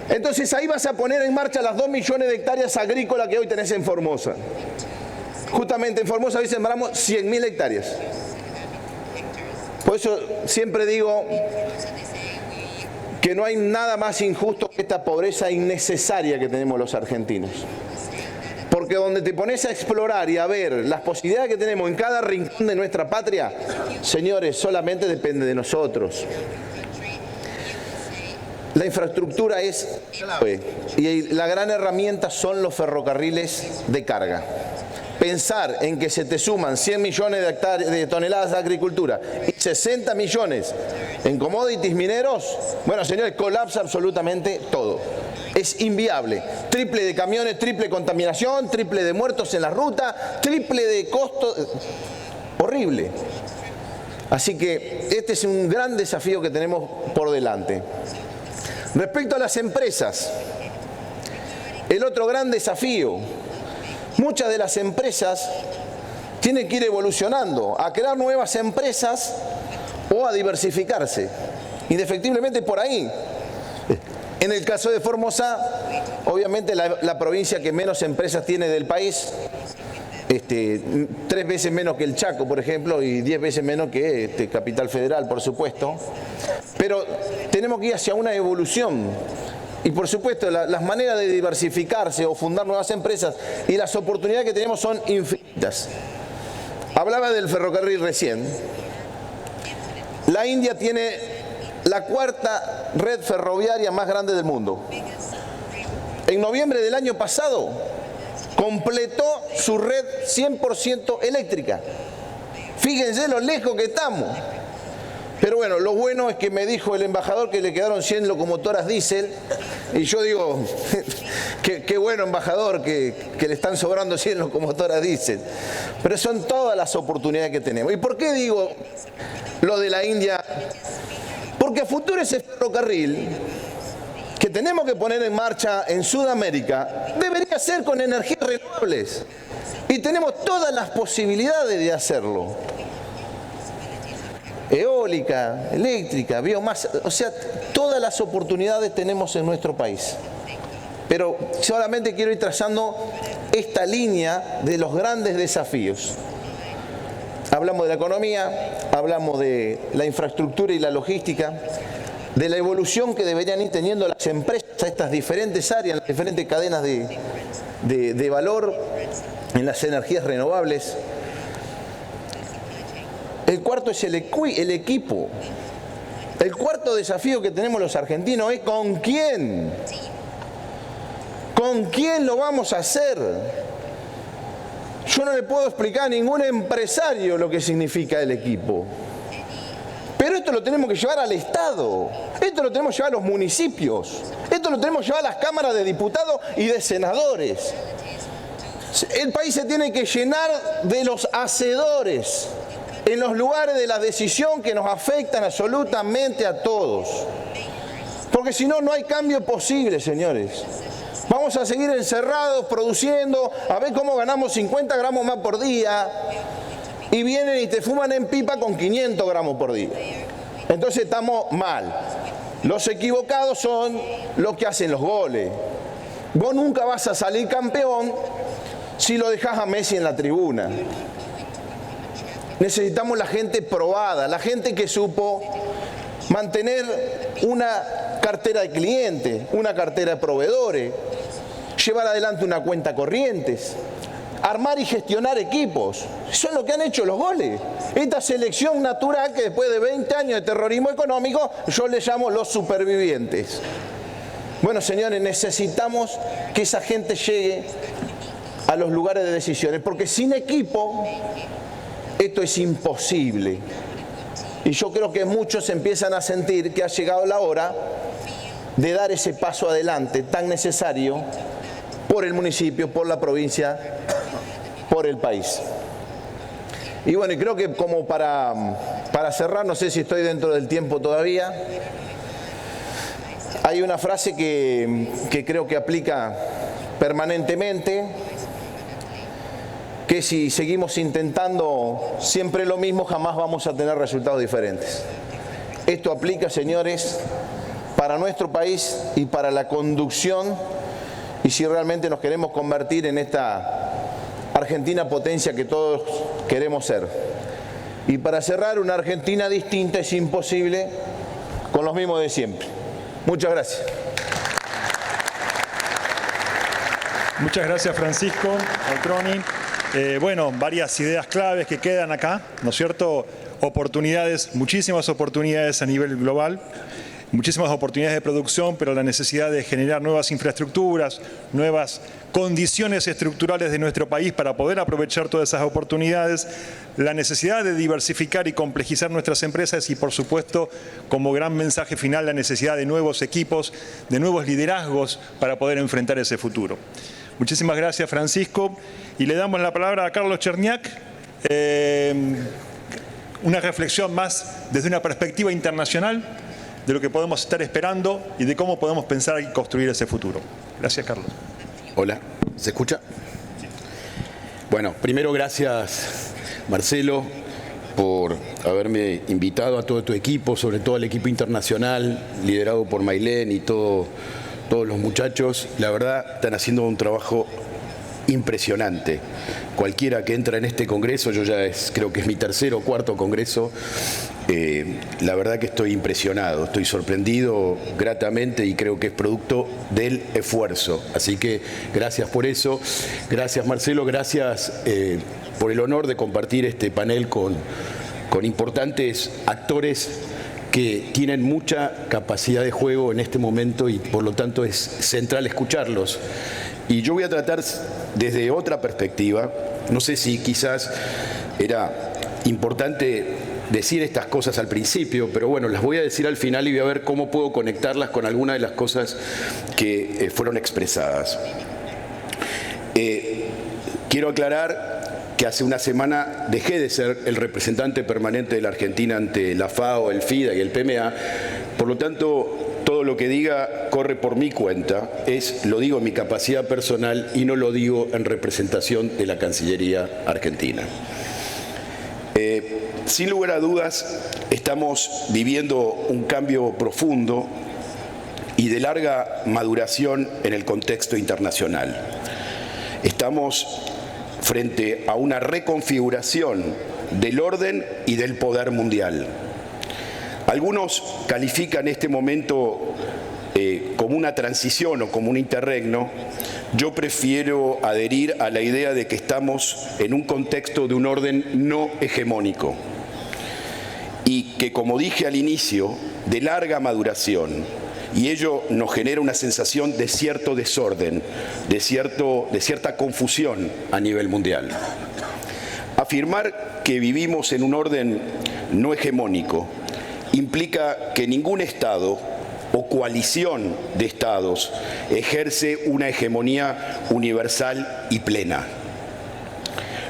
Speaker 4: Entonces ahí vas a poner en marcha las 2 millones de hectáreas agrícolas que hoy tenés en Formosa. Justamente en Formosa hoy sembramos 100.000 hectáreas. Por eso siempre digo que no hay nada más injusto que esta pobreza innecesaria que tenemos los argentinos. Porque donde te pones a explorar y a ver las posibilidades que tenemos en cada rincón de nuestra patria, señores, solamente depende de nosotros. La infraestructura es clave y la gran herramienta son los ferrocarriles de carga. Pensar en que se te suman 100 millones de toneladas de agricultura y 60 millones en commodities mineros, bueno, señores, colapsa absolutamente todo. Es inviable. Triple de camiones, triple contaminación, triple de muertos en la ruta, triple de costo. Horrible. Así que este es un gran desafío que tenemos por delante. Respecto a las empresas, el otro gran desafío. Muchas de las empresas tienen que ir evolucionando, a crear nuevas empresas o a diversificarse. Indefectiblemente por ahí. En el caso de Formosa, obviamente la provincia que menos empresas tiene del país, 3 veces menos que el Chaco, por ejemplo, y 10 veces menos que Capital Federal, por supuesto. Pero tenemos que ir hacia una evolución. Y por supuesto, las maneras de diversificarse o fundar nuevas empresas y las oportunidades que tenemos son infinitas. Hablaba del ferrocarril recién. La India tiene la 4ª red ferroviaria más grande del mundo. En noviembre del año pasado completó su red 100% eléctrica. Fíjense lo lejos que estamos. Pero bueno, lo bueno es que me dijo el embajador que le quedaron 100 locomotoras diésel, y yo digo, qué bueno embajador que le están sobrando 100 locomotoras diésel. Pero son todas las oportunidades que tenemos. ¿Y por qué digo lo de la India? Porque a futuro ese ferrocarril que tenemos que poner en marcha en Sudamérica debería ser con energías renovables. Y tenemos todas las posibilidades de hacerlo. Eólica, eléctrica, biomasa, o sea, todas las oportunidades tenemos en nuestro país. Pero solamente quiero ir trazando esta línea de los grandes desafíos. Hablamos de la economía, hablamos de la infraestructura y la logística, de la evolución que deberían ir teniendo las empresas a estas diferentes áreas, las diferentes cadenas de valor en las energías renovables. El cuarto es el equipo. El cuarto desafío que tenemos los argentinos es ¿con quién? ¿Con quién lo vamos a hacer? Yo no le puedo explicar a ningún empresario lo que significa el equipo. Pero esto lo tenemos que llevar al Estado, esto lo tenemos que llevar a los municipios, esto lo tenemos que llevar a las cámaras de diputados y de senadores. El país se tiene que llenar de los hacedores en los lugares de la decisión que nos afectan absolutamente a todos. Porque si no, no hay cambio posible, señores. Vamos a seguir encerrados, produciendo, a ver cómo ganamos 50 gramos más por día. Y vienen y te fuman en pipa con 500 gramos por día. Entonces estamos mal. Los equivocados son los que hacen los goles. Vos nunca vas a salir campeón si lo dejás a Messi en la tribuna. Necesitamos la gente probada, la gente que supo mantener una cartera de clientes, una cartera de proveedores, llevar adelante una cuenta corrientes, armar y gestionar equipos. Eso es lo que han hecho los goles. Esta selección natural que después de 20 años de terrorismo económico, yo le llamo los supervivientes. Bueno, señores, necesitamos que esa gente llegue a los lugares de decisiones, porque sin equipo esto es imposible. Y yo creo que muchos empiezan a sentir que ha llegado la hora de dar ese paso adelante tan necesario por el municipio, por la provincia, por el país. Y bueno, y creo que como para cerrar, no sé si estoy dentro del tiempo todavía, hay una frase que creo que aplica permanentemente, que si seguimos intentando siempre lo mismo, jamás vamos a tener resultados diferentes. Esto aplica, señores, para nuestro país y para la conducción, y si realmente nos queremos convertir en esta Argentina potencia que todos queremos ser. Y para cerrar, una Argentina distinta es imposible con los mismos de siempre. Muchas gracias.
Speaker 1: Muchas gracias, Francisco Beltroni. Bueno, varias ideas claves que quedan acá, ¿no es cierto? Oportunidades, muchísimas oportunidades a nivel global, muchísimas oportunidades de producción, pero la necesidad de generar nuevas infraestructuras, nuevas condiciones estructurales de nuestro país para poder aprovechar todas esas oportunidades, la necesidad de diversificar y complejizar nuestras empresas y, por supuesto, como gran mensaje final, la necesidad de nuevos equipos, de nuevos liderazgos para poder enfrentar ese futuro. Muchísimas gracias, Francisco. Y le damos la palabra a Carlos Cherniak. Una reflexión más desde una perspectiva internacional de lo que podemos estar esperando y de cómo podemos pensar y construir ese futuro. Gracias, Carlos.
Speaker 5: Hola, ¿se escucha? Bueno, primero gracias, Marcelo, por haberme invitado, a todo tu equipo, sobre todo al equipo internacional, liderado por Mailén y todos los muchachos. La verdad, están haciendo un trabajo impresionante. Cualquiera que entra en este congreso, yo ya creo que es mi tercer o cuarto congreso, la verdad que estoy impresionado, estoy sorprendido gratamente y creo que es producto del esfuerzo. Así que gracias por eso, gracias Marcelo, gracias por el honor de compartir este panel con importantes actores que tienen mucha capacidad de juego en este momento y por lo tanto es central escucharlos. Y yo voy a tratar desde otra perspectiva, no sé si quizás era importante decir estas cosas al principio, pero bueno, las voy a decir al final y voy a ver cómo puedo conectarlas con algunas de las cosas que fueron expresadas. Quiero aclarar que hace una semana dejé de ser el representante permanente de la Argentina ante la FAO, el FIDA y el PMA, por lo tanto, todo lo que diga corre por mi cuenta, lo digo en mi capacidad personal y no lo digo en representación de la Cancillería argentina. Sin lugar a dudas, estamos viviendo un cambio profundo y de larga maduración en el contexto internacional. Estamos frente a una reconfiguración del orden y del poder mundial. Algunos califican este momento como una transición o como un interregno. Yo prefiero adherir a la idea de que estamos en un contexto de un orden no hegemónico y que, como dije al inicio, de larga maduración, y ello nos genera una sensación de cierto desorden, de cierta confusión a nivel mundial. Afirmar que vivimos en un orden no hegemónico implica que ningún Estado o coalición de Estados ejerce una hegemonía universal y plena.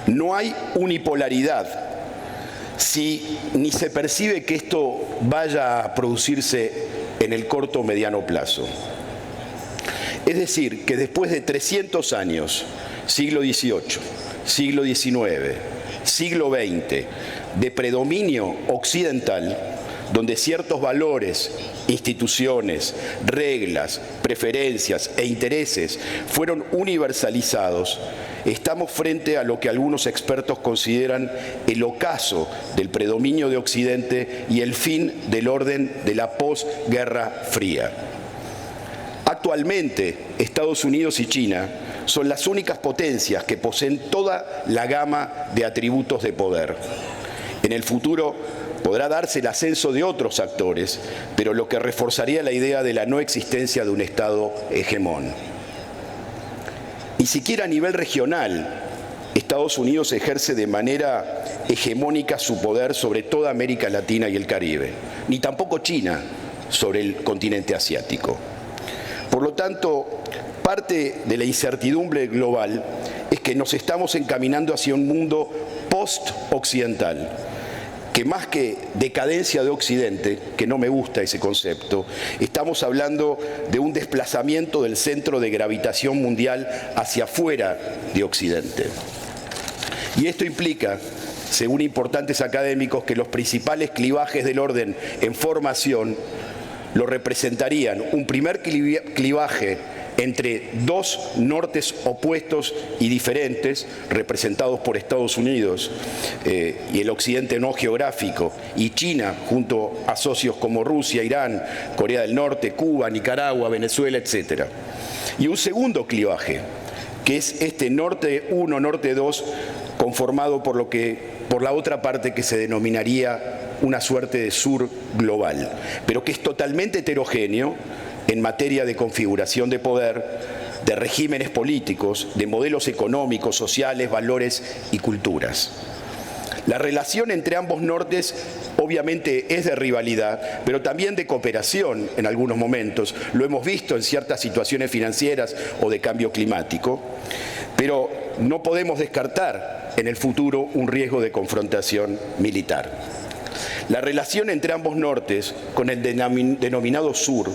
Speaker 5: No hay unipolaridad ni se percibe que esto vaya a producirse en el corto o mediano plazo. Es decir, que después de 300 años, siglo XVIII, siglo XIX, siglo XX, de predominio occidental, donde ciertos valores, instituciones, reglas, preferencias e intereses fueron universalizados, estamos frente a lo que algunos expertos consideran el ocaso del predominio de Occidente y el fin del orden de la posguerra fría. Actualmente, Estados Unidos y China son las únicas potencias que poseen toda la gama de atributos de poder. En el futuro podrá darse el ascenso de otros actores, pero lo que reforzaría la idea de la no existencia de un Estado hegemón. Ni siquiera a nivel regional, Estados Unidos ejerce de manera hegemónica su poder sobre toda América Latina y el Caribe, ni tampoco China sobre el continente asiático. Por lo tanto, parte de la incertidumbre global es que nos estamos encaminando hacia un mundo post-occidental, que más que decadencia de Occidente, que no me gusta ese concepto, estamos hablando de un desplazamiento del centro de gravitación mundial hacia afuera de Occidente. Y esto implica, según importantes académicos, que los principales clivajes del orden en formación lo representarían un primer clivaje entre dos nortes opuestos y diferentes, representados por Estados Unidos y el occidente no geográfico, y China junto a socios como Rusia, Irán, Corea del Norte, Cuba, Nicaragua, Venezuela, etc. Y un segundo clivaje, que es este norte 1, norte 2, conformado por la otra parte que se denominaría una suerte de sur global, pero que es totalmente heterogéneo en materia de configuración de poder, de regímenes políticos, de modelos económicos, sociales, valores y culturas. La relación entre ambos nortes obviamente es de rivalidad, pero también de cooperación en algunos momentos. Lo hemos visto en ciertas situaciones financieras o de cambio climático, pero no podemos descartar en el futuro un riesgo de confrontación militar. La relación entre ambos nortes con el denominado sur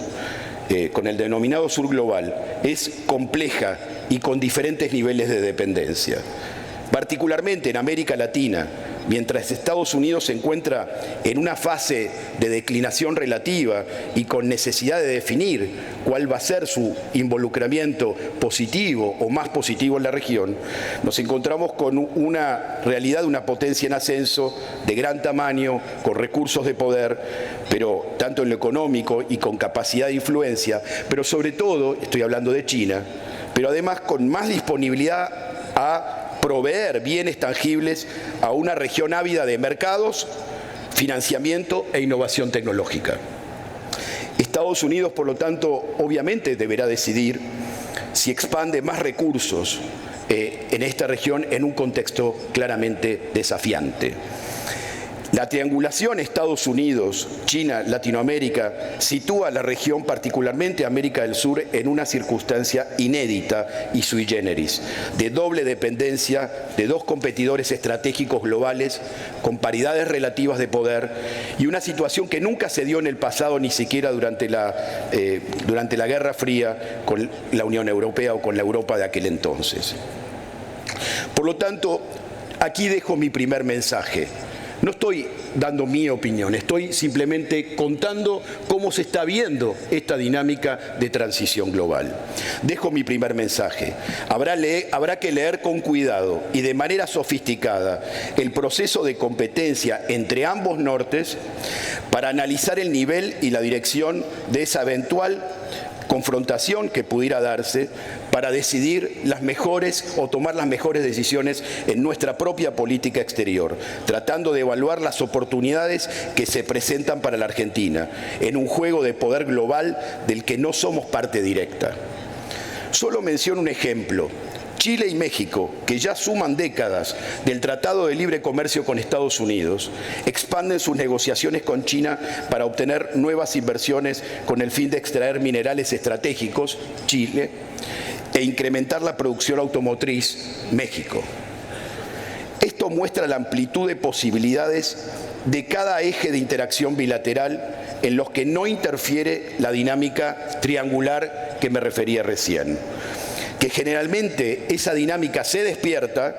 Speaker 5: global es compleja y con diferentes niveles de dependencia. Particularmente en América Latina, mientras Estados Unidos se encuentra en una fase de declinación relativa y con necesidad de definir cuál va a ser su involucramiento positivo o más positivo en la región, nos encontramos con una realidad de una potencia en ascenso de gran tamaño, con recursos de poder, pero tanto en lo económico y con capacidad de influencia, pero sobre todo, estoy hablando de China, pero además con más disponibilidad a proveer bienes tangibles a una región ávida de mercados, financiamiento e innovación tecnológica. Estados Unidos, por lo tanto, obviamente deberá decidir si expande más recursos en esta región en un contexto claramente desafiante. La triangulación Estados Unidos, China, Latinoamérica sitúa a la región, particularmente América del Sur, en una circunstancia inédita y sui generis, de doble dependencia de dos competidores estratégicos globales con paridades relativas de poder y una situación que nunca se dio en el pasado, ni siquiera durante la Guerra Fría con la Unión Europea o con la Europa de aquel entonces. Por lo tanto, aquí dejo mi primer mensaje. No estoy dando mi opinión, estoy simplemente contando cómo se está viendo esta dinámica de transición global. Dejo mi primer mensaje. Habrá que leer con cuidado y de manera sofisticada el proceso de competencia entre ambos nortes para analizar el nivel y la dirección de esa eventual confrontación que pudiera darse para decidir las mejores o tomar las mejores decisiones en nuestra propia política exterior, tratando de evaluar las oportunidades que se presentan para la Argentina en un juego de poder global del que no somos parte directa. Solo menciono un ejemplo. Chile y México, que ya suman décadas del Tratado de Libre Comercio con Estados Unidos, expanden sus negociaciones con China para obtener nuevas inversiones con el fin de extraer minerales estratégicos, Chile, e incrementar la producción automotriz, México. Esto muestra la amplitud de posibilidades de cada eje de interacción bilateral en los que no interfiere la dinámica triangular que me refería recién. Que generalmente esa dinámica se despierta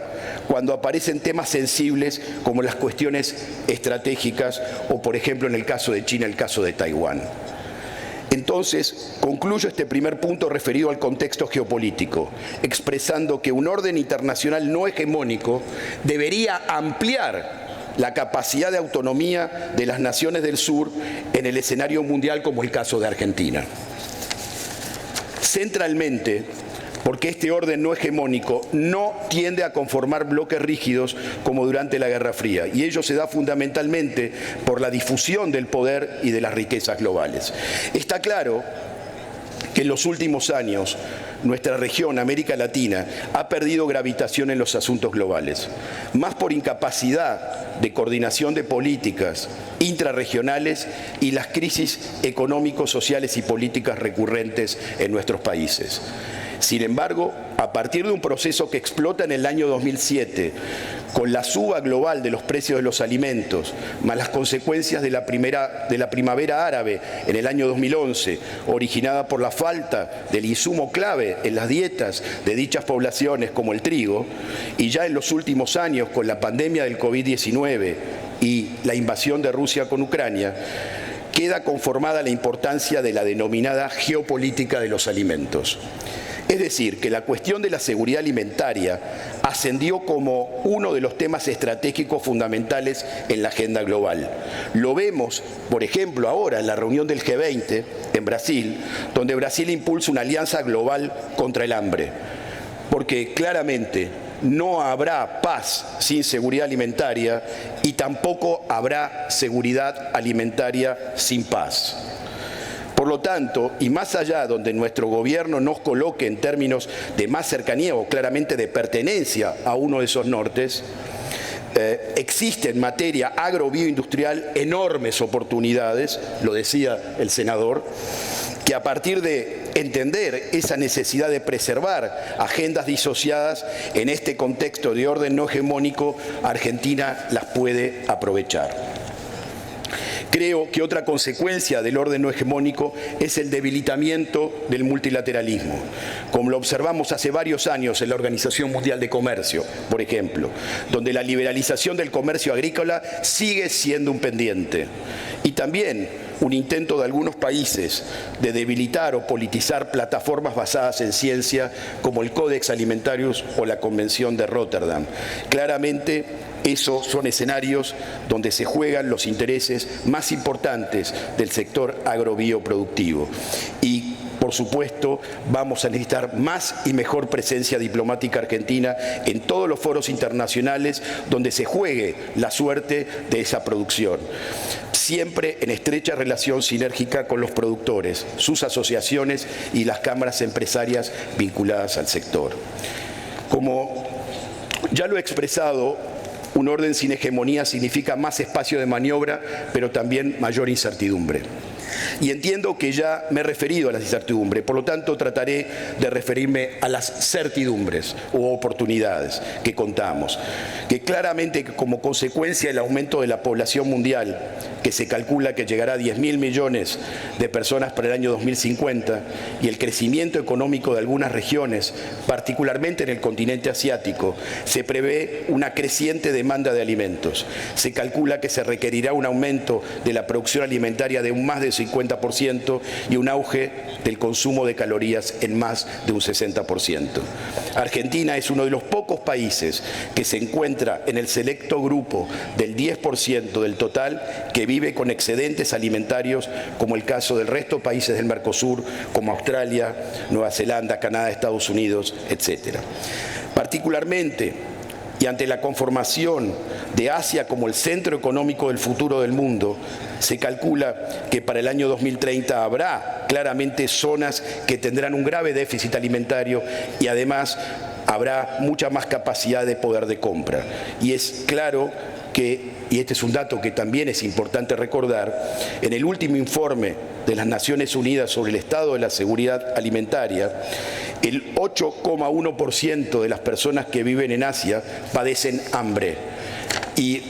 Speaker 5: cuando aparecen temas sensibles como las cuestiones estratégicas o, por ejemplo, en el caso de China, el caso de Taiwán. Entonces, concluyo este primer punto referido al contexto geopolítico, expresando que un orden internacional no hegemónico debería ampliar la capacidad de autonomía de las naciones del sur en el escenario mundial, como el caso de Argentina. Centralmente, porque este orden no hegemónico no tiende a conformar bloques rígidos como durante la Guerra Fría, y ello se da fundamentalmente por la difusión del poder y de las riquezas globales. Está claro que en los últimos años nuestra región, América Latina, ha perdido gravitación en los asuntos globales, más por incapacidad de coordinación de políticas intrarregionales y las crisis económicos, sociales y políticas recurrentes en nuestros países. Sin embargo, a partir de un proceso que explota en el año 2007, con la suba global de los precios de los alimentos, más las consecuencias de la primavera árabe en el año 2011, originada por la falta del insumo clave en las dietas de dichas poblaciones como el trigo, y ya en los últimos años con la pandemia del COVID-19 y la invasión de Rusia con Ucrania, queda conformada la importancia de la denominada geopolítica de los alimentos. Es decir, que la cuestión de la seguridad alimentaria ascendió como uno de los temas estratégicos fundamentales en la agenda global. Lo vemos, por ejemplo, ahora en la reunión del G20 en Brasil, donde Brasil impulsa una alianza global contra el hambre, porque claramente no habrá paz sin seguridad alimentaria y tampoco habrá seguridad alimentaria sin paz. Por lo tanto, y más allá donde nuestro gobierno nos coloque en términos de más cercanía o claramente de pertenencia a uno de esos nortes, existe en materia agrobioindustrial enormes oportunidades, lo decía el senador, que a partir de entender esa necesidad de preservar agendas disociadas en este contexto de orden no hegemónico, Argentina las puede aprovechar. Creo que otra consecuencia del orden no hegemónico es el debilitamiento del multilateralismo, como lo observamos hace varios años en la Organización Mundial de Comercio, por ejemplo, donde la liberalización del comercio agrícola sigue siendo un pendiente. Y también un intento de algunos países de debilitar o politizar plataformas basadas en ciencia como el Codex Alimentarius o la Convención de Rotterdam. Claramente, esos son escenarios donde se juegan los intereses más importantes del sector agrobioproductivo. Y, por supuesto, vamos a necesitar más y mejor presencia diplomática argentina en todos los foros internacionales donde se juegue la suerte de esa producción, siempre en estrecha relación sinérgica con los productores, sus asociaciones y las cámaras empresarias vinculadas al sector. Como ya lo he expresado, Un orden sin hegemonía significa más espacio de maniobra, pero también mayor incertidumbre. Y entiendo que ya me he referido a las incertidumbres, por lo tanto trataré de referirme a las certidumbres u oportunidades que contamos, que claramente como consecuencia del aumento de la población mundial, que se calcula que llegará a 10.000 millones de personas para el año 2050, y el crecimiento económico de algunas regiones, particularmente en el continente asiático, se prevé una creciente demanda de alimentos. Se calcula que se requerirá un aumento de la producción alimentaria de un más de 50% y un auge del consumo de calorías en más de un 60%. Argentina es uno de los pocos países que se encuentra en el selecto grupo del 10% del total que vive con excedentes alimentarios, como el caso del resto de países del Mercosur, como Australia, Nueva Zelanda, Canadá, Estados Unidos, etc. Particularmente, y ante la conformación de Asia como el centro económico del futuro del mundo, se calcula que para el año 2030 habrá claramente zonas que tendrán un grave déficit alimentario y además habrá mucha más capacidad de poder de compra. Y es claro que, y este es un dato que también es importante recordar, en el último informe de las Naciones Unidas sobre el estado de la seguridad alimentaria, el 8,1% de las personas que viven en Asia padecen hambre y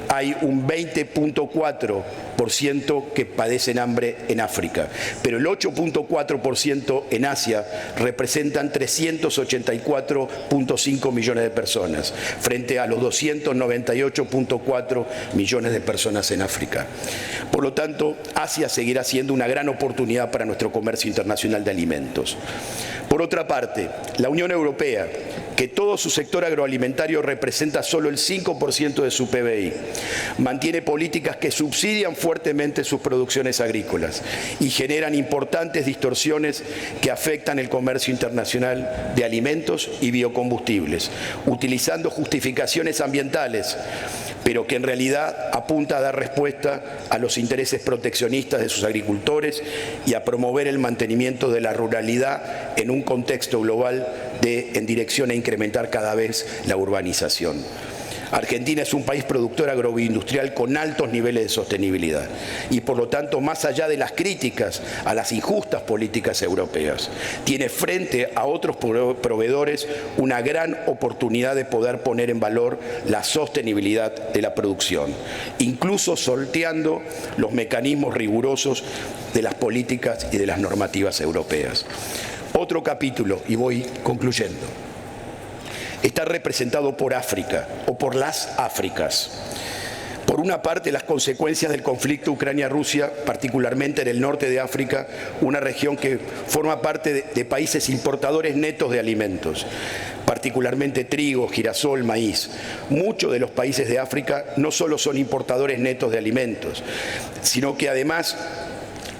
Speaker 5: hay un 20,4% que padecen hambre en África, pero el 8,4% en Asia representan 384,5 millones de personas, frente a los 298,4 millones de personas en África. Por lo tanto, Asia seguirá siendo una gran oportunidad para nuestro comercio internacional de alimentos. Por otra parte, la Unión Europea, que todo su sector agroalimentario representa solo el 5% de su PBI, mantiene políticas que subsidian fuertemente sus producciones agrícolas y generan importantes distorsiones que afectan el comercio internacional de alimentos y biocombustibles, utilizando justificaciones ambientales, pero que en realidad apunta a dar respuesta a los intereses proteccionistas de sus agricultores y a promover el mantenimiento de la ruralidad en un contexto global en dirección a incrementar cada vez la urbanización. Argentina es un país productor agroindustrial con altos niveles de sostenibilidad y, por lo tanto, más allá de las críticas a las injustas políticas europeas, tiene frente a otros proveedores una gran oportunidad de poder poner en valor la sostenibilidad de la producción, incluso sorteando los mecanismos rigurosos de las políticas y de las normativas europeas. Otro capítulo, y voy concluyendo, está representado por África o por las Áfricas. Por una parte, las consecuencias del conflicto Ucrania-Rusia, particularmente en el norte de África, una región que forma parte de países importadores netos de alimentos, particularmente trigo, girasol, maíz. Muchos de los países de África no solo son importadores netos de alimentos, sino que además,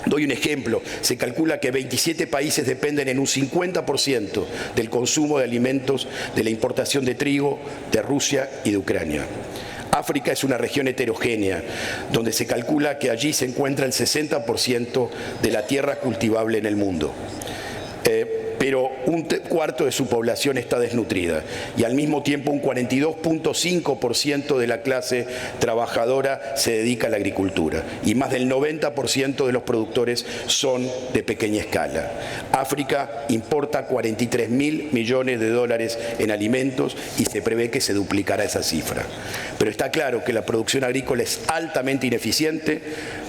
Speaker 5: doy un ejemplo, se calcula que 27 países dependen en un 50% del consumo de alimentos de la importación de trigo de Rusia y de Ucrania. África es una región heterogénea, donde se calcula que allí se encuentra el 60% de la tierra cultivable en el mundo. Pero un cuarto de su población está desnutrida y al mismo tiempo un 42,5% de la clase trabajadora se dedica a la agricultura y más del 90% de los productores son de pequeña escala. África importa 43.000 millones de dólares en alimentos y se prevé que se duplicará esa cifra. Pero está claro que la producción agrícola es altamente ineficiente,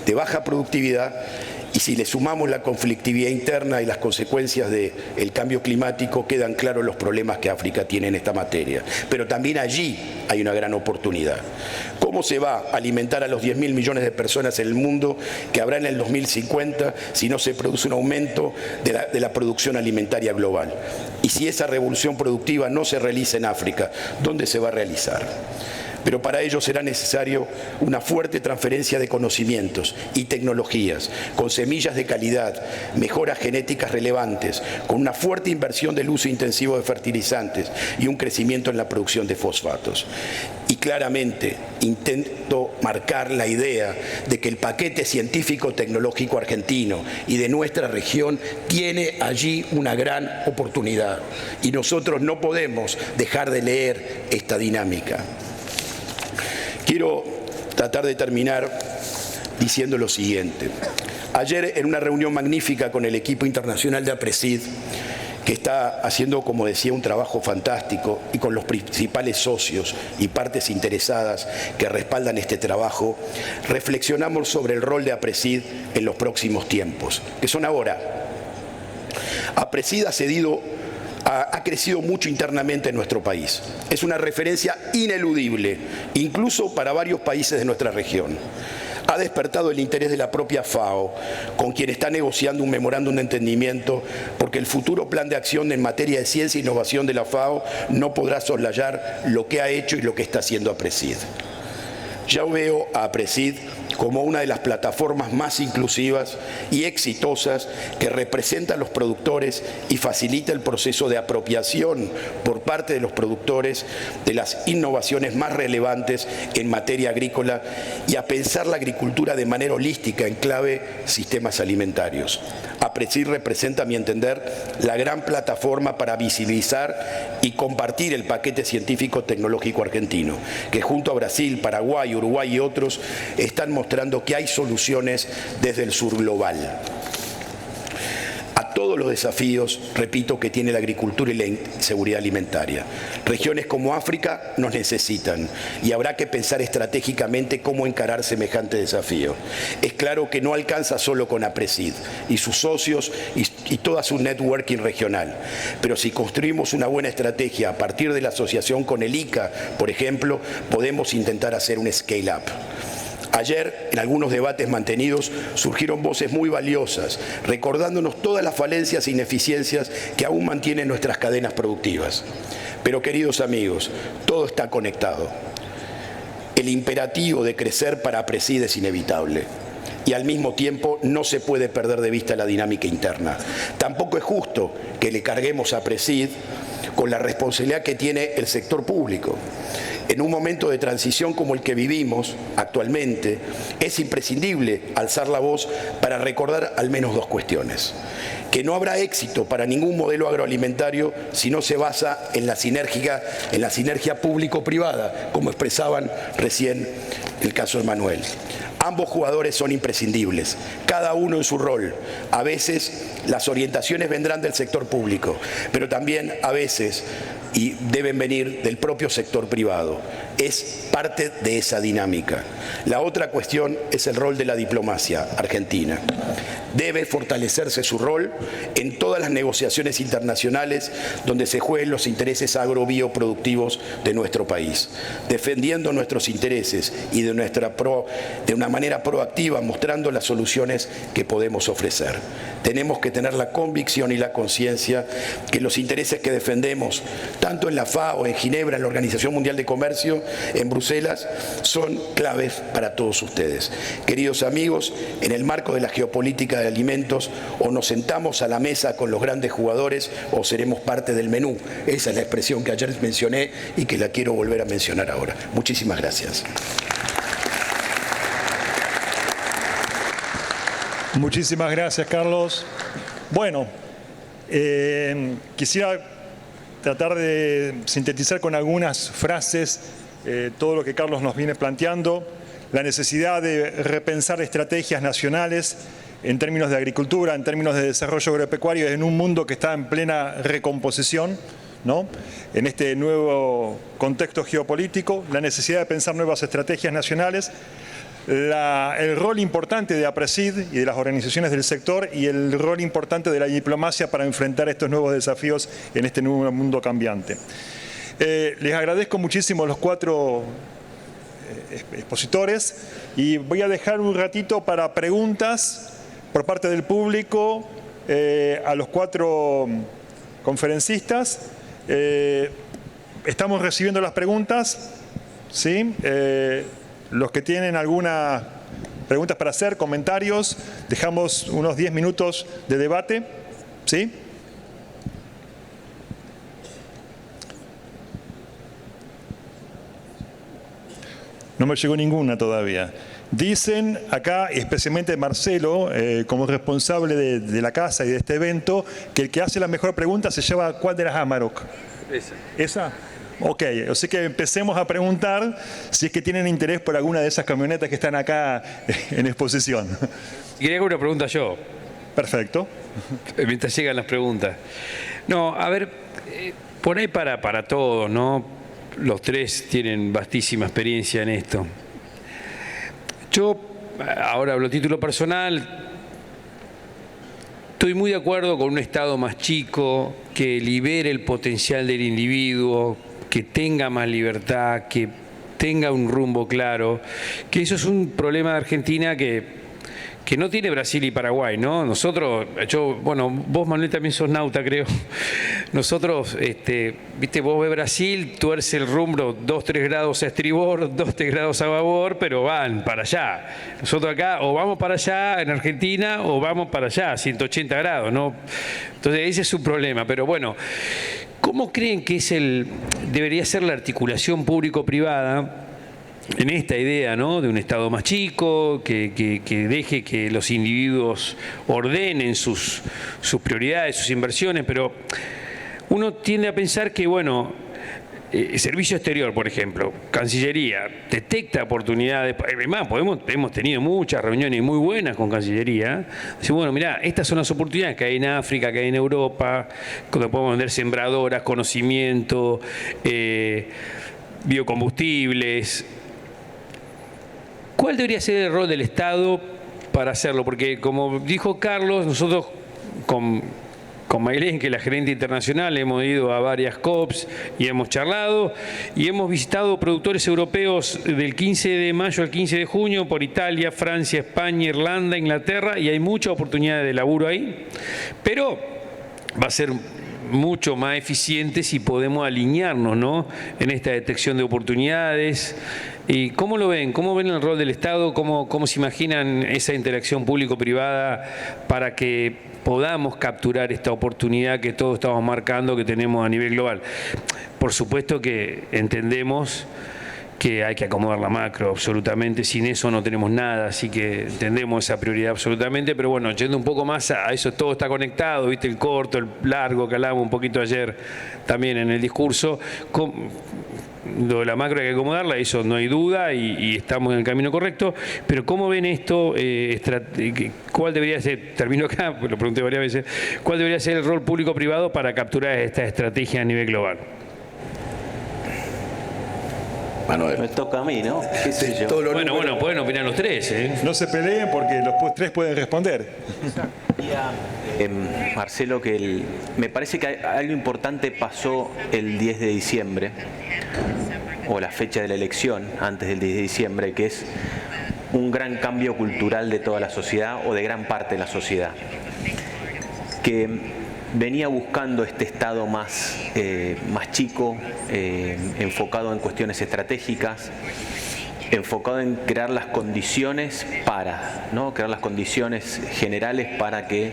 Speaker 5: de baja productividad. Y si le sumamos la conflictividad interna y las consecuencias del cambio climático, quedan claros los problemas que África tiene en esta materia. Pero también allí hay una gran oportunidad. ¿Cómo se va a alimentar a los 10.000 millones de personas en el mundo que habrá en el 2050 si no se produce un aumento de la producción alimentaria global? Y si esa revolución productiva no se realiza en África, ¿dónde se va a realizar? Pero para ello será necesario una fuerte transferencia de conocimientos y tecnologías, con semillas de calidad, mejoras genéticas relevantes, con una fuerte inversión del uso intensivo de fertilizantes y un crecimiento en la producción de fosfatos. Y claramente intento marcar la idea de que el paquete científico-tecnológico argentino y de nuestra región tiene allí una gran oportunidad. Y nosotros no podemos dejar de leer esta dinámica. Quiero tratar de terminar diciendo lo siguiente. Ayer, en una reunión magnífica con el equipo internacional de APRESID, que está haciendo, como decía, un trabajo fantástico, y con los principales socios y partes interesadas que respaldan este trabajo, reflexionamos sobre el rol de APRESID en los próximos tiempos, que son ahora. APRESID ha crecido mucho internamente en nuestro país. Es una referencia ineludible, incluso para varios países de nuestra región. Ha despertado el interés de la propia FAO, con quien está negociando un memorándum de entendimiento, porque el futuro plan de acción en materia de ciencia e innovación de la FAO no podrá soslayar lo que ha hecho y lo que está haciendo APRESID. Ya veo a APRESID como una de las plataformas más inclusivas y exitosas que representa a los productores y facilita el proceso de apropiación por parte de los productores de las innovaciones más relevantes en materia agrícola y a pensar la agricultura de manera holística en clave sistemas alimentarios. APRESID representa, a mi entender, la gran plataforma para visibilizar y compartir el paquete científico-tecnológico argentino, que junto a Brasil, Paraguay, Uruguay y otros están mostrando que hay soluciones desde el sur global. A todos los desafíos, repito, que tiene la agricultura y la seguridad alimentaria. Regiones como África nos necesitan y habrá que pensar estratégicamente cómo encarar semejante desafío. Es claro que no alcanza solo con APRESID y sus socios y toda su networking regional, pero si construimos una buena estrategia a partir de la asociación con el ICA, por ejemplo, podemos intentar hacer un scale-up. Ayer, en algunos debates mantenidos, surgieron voces muy valiosas, recordándonos todas las falencias e ineficiencias que aún mantienen nuestras cadenas productivas. Pero, queridos amigos, todo está conectado. El imperativo de crecer para APRESID es inevitable. Y al mismo tiempo no se puede perder de vista la dinámica interna. Tampoco es justo que le carguemos a APRESID con la responsabilidad que tiene el sector público. En un momento de transición como el que vivimos actualmente, es imprescindible alzar la voz para recordar al menos dos cuestiones. Que no habrá éxito para ningún modelo agroalimentario si no se basa en la sinergia público-privada, como expresaban recién el caso de Manuel. Ambos jugadores son imprescindibles, cada uno en su rol. A veces las orientaciones vendrán del sector público, pero también a veces y deben venir del propio sector privado. Es parte de esa dinámica. La otra cuestión es el rol de la diplomacia argentina. Debe fortalecerse su rol en todas las negociaciones internacionales donde se jueguen los intereses agrobioproductivos de nuestro país, defendiendo nuestros intereses y de una manera proactiva, mostrando las soluciones que podemos ofrecer. Tenemos que tener la convicción y la conciencia que los intereses que defendemos, tanto en la FAO, en Ginebra, en la Organización Mundial de Comercio, en Bruselas, son claves para todos ustedes. Queridos amigos, en el marco de la geopolítica de alimentos, o nos sentamos a la mesa con los grandes jugadores o seremos parte del menú. Esa es la expresión que ayer mencioné y que la quiero volver a mencionar ahora. Muchísimas gracias.
Speaker 1: Muchísimas gracias, Carlos. Bueno, quisiera tratar de sintetizar con algunas frases todo lo que Carlos nos viene planteando. La necesidad de repensar estrategias nacionales en términos de agricultura, en términos de desarrollo agropecuario, en un mundo que está en plena recomposición, ¿no? En este nuevo contexto geopolítico, la necesidad de pensar nuevas estrategias nacionales, el rol importante de APRESID y de las organizaciones del sector y el rol importante de la diplomacia para enfrentar estos nuevos desafíos en este nuevo mundo cambiante. Les agradezco muchísimo a los cuatro expositores y voy a dejar un ratito para preguntas por parte del público a los cuatro conferencistas. Estamos recibiendo las preguntas, ¿sí? Los que tienen alguna preguntas para hacer, comentarios, dejamos unos 10 minutos de debate, ¿sí? No me llegó ninguna todavía. Dicen acá, especialmente Marcelo, como responsable de la casa y de este evento, que el que hace la mejor pregunta se lleva ¿cuál de las Amarok?
Speaker 2: Esa.
Speaker 1: ¿Esa? Ok, así que empecemos a preguntar si es que tienen interés por alguna de esas camionetas que están acá en exposición.
Speaker 2: Quería hacer una pregunta yo,
Speaker 1: Perfecto.
Speaker 2: mientras llegan las preguntas. No, a ver, por ahí para todos, ¿no? Los tres tienen vastísima experiencia en esto. Yo, ahora hablo a título personal, estoy muy de acuerdo con un Estado más chico, que libere el potencial del individuo, que tenga más libertad, que tenga un rumbo claro, que eso es un problema de Argentina que no tiene Brasil y Paraguay, ¿no? Nosotros, bueno, vos Manuel también sos nauta, creo. Nosotros, viste, vos ves Brasil, tuerce el rumbo 2-3 grados a estribor, 2-3 grados a babor, pero van para allá. Nosotros acá o vamos para allá en Argentina o vamos para allá, 180 grados, ¿no? Entonces ese es un problema, pero bueno, ¿cómo creen que debería ser la articulación público-privada en esta idea, ¿no? De un Estado más chico, que deje que los individuos ordenen sus prioridades, sus inversiones, pero uno tiende a pensar que, bueno, servicio exterior, por ejemplo, Cancillería, detecta oportunidades. Además, hemos tenido muchas reuniones muy buenas con Cancillería. Dice, bueno, mirá, estas son las oportunidades que hay en África, que hay en Europa, donde podemos vender sembradoras, conocimiento, biocombustibles. ¿Cuál debería ser el rol del Estado para hacerlo? Porque, como dijo Carlos, nosotros con Maylén, que es la gerente internacional, hemos ido a varias COPs y hemos charlado y hemos visitado productores europeos del 15 de mayo al 15 de junio por Italia, Francia, España, Irlanda, Inglaterra, y hay mucha oportunidad de laburo ahí, pero va a ser mucho más eficiente si podemos alinearnos, ¿no?, en esta detección de oportunidades. ¿Y cómo lo ven? ¿Cómo ven el rol del Estado? ¿Cómo se imaginan esa interacción público-privada para que podamos capturar esta oportunidad que todos estamos marcando, que tenemos a nivel global? Por supuesto que entendemos que hay que acomodar la macro, absolutamente, sin eso no tenemos nada, así que entendemos esa prioridad absolutamente, pero bueno, yendo un poco más a eso, todo está conectado, viste, el corto, el largo, que hablábamos un poquito ayer también en el discurso. Lo de la macro hay que acomodarla, eso no hay duda, y estamos en el camino correcto, pero ¿cómo ven esto? ¿Cuál debería ser, termino acá, lo pregunté varias veces, cuál debería ser el rol público-privado para capturar esta estrategia a nivel global?
Speaker 5: Manuel.
Speaker 3: Me toca a mí, ¿no? ¿Qué sé yo?
Speaker 2: Bueno, pueden opinar los tres, ¿eh?
Speaker 1: No se peleen porque los tres pueden responder.
Speaker 3: Marcelo, que me parece que algo importante pasó el 10 de diciembre, o la fecha de la elección, antes del 10 de diciembre, que es un gran cambio cultural de toda la sociedad, o de gran parte de la sociedad, que venía buscando este Estado más chico, enfocado en cuestiones estratégicas, enfocado en crear las condiciones crear las condiciones generales para que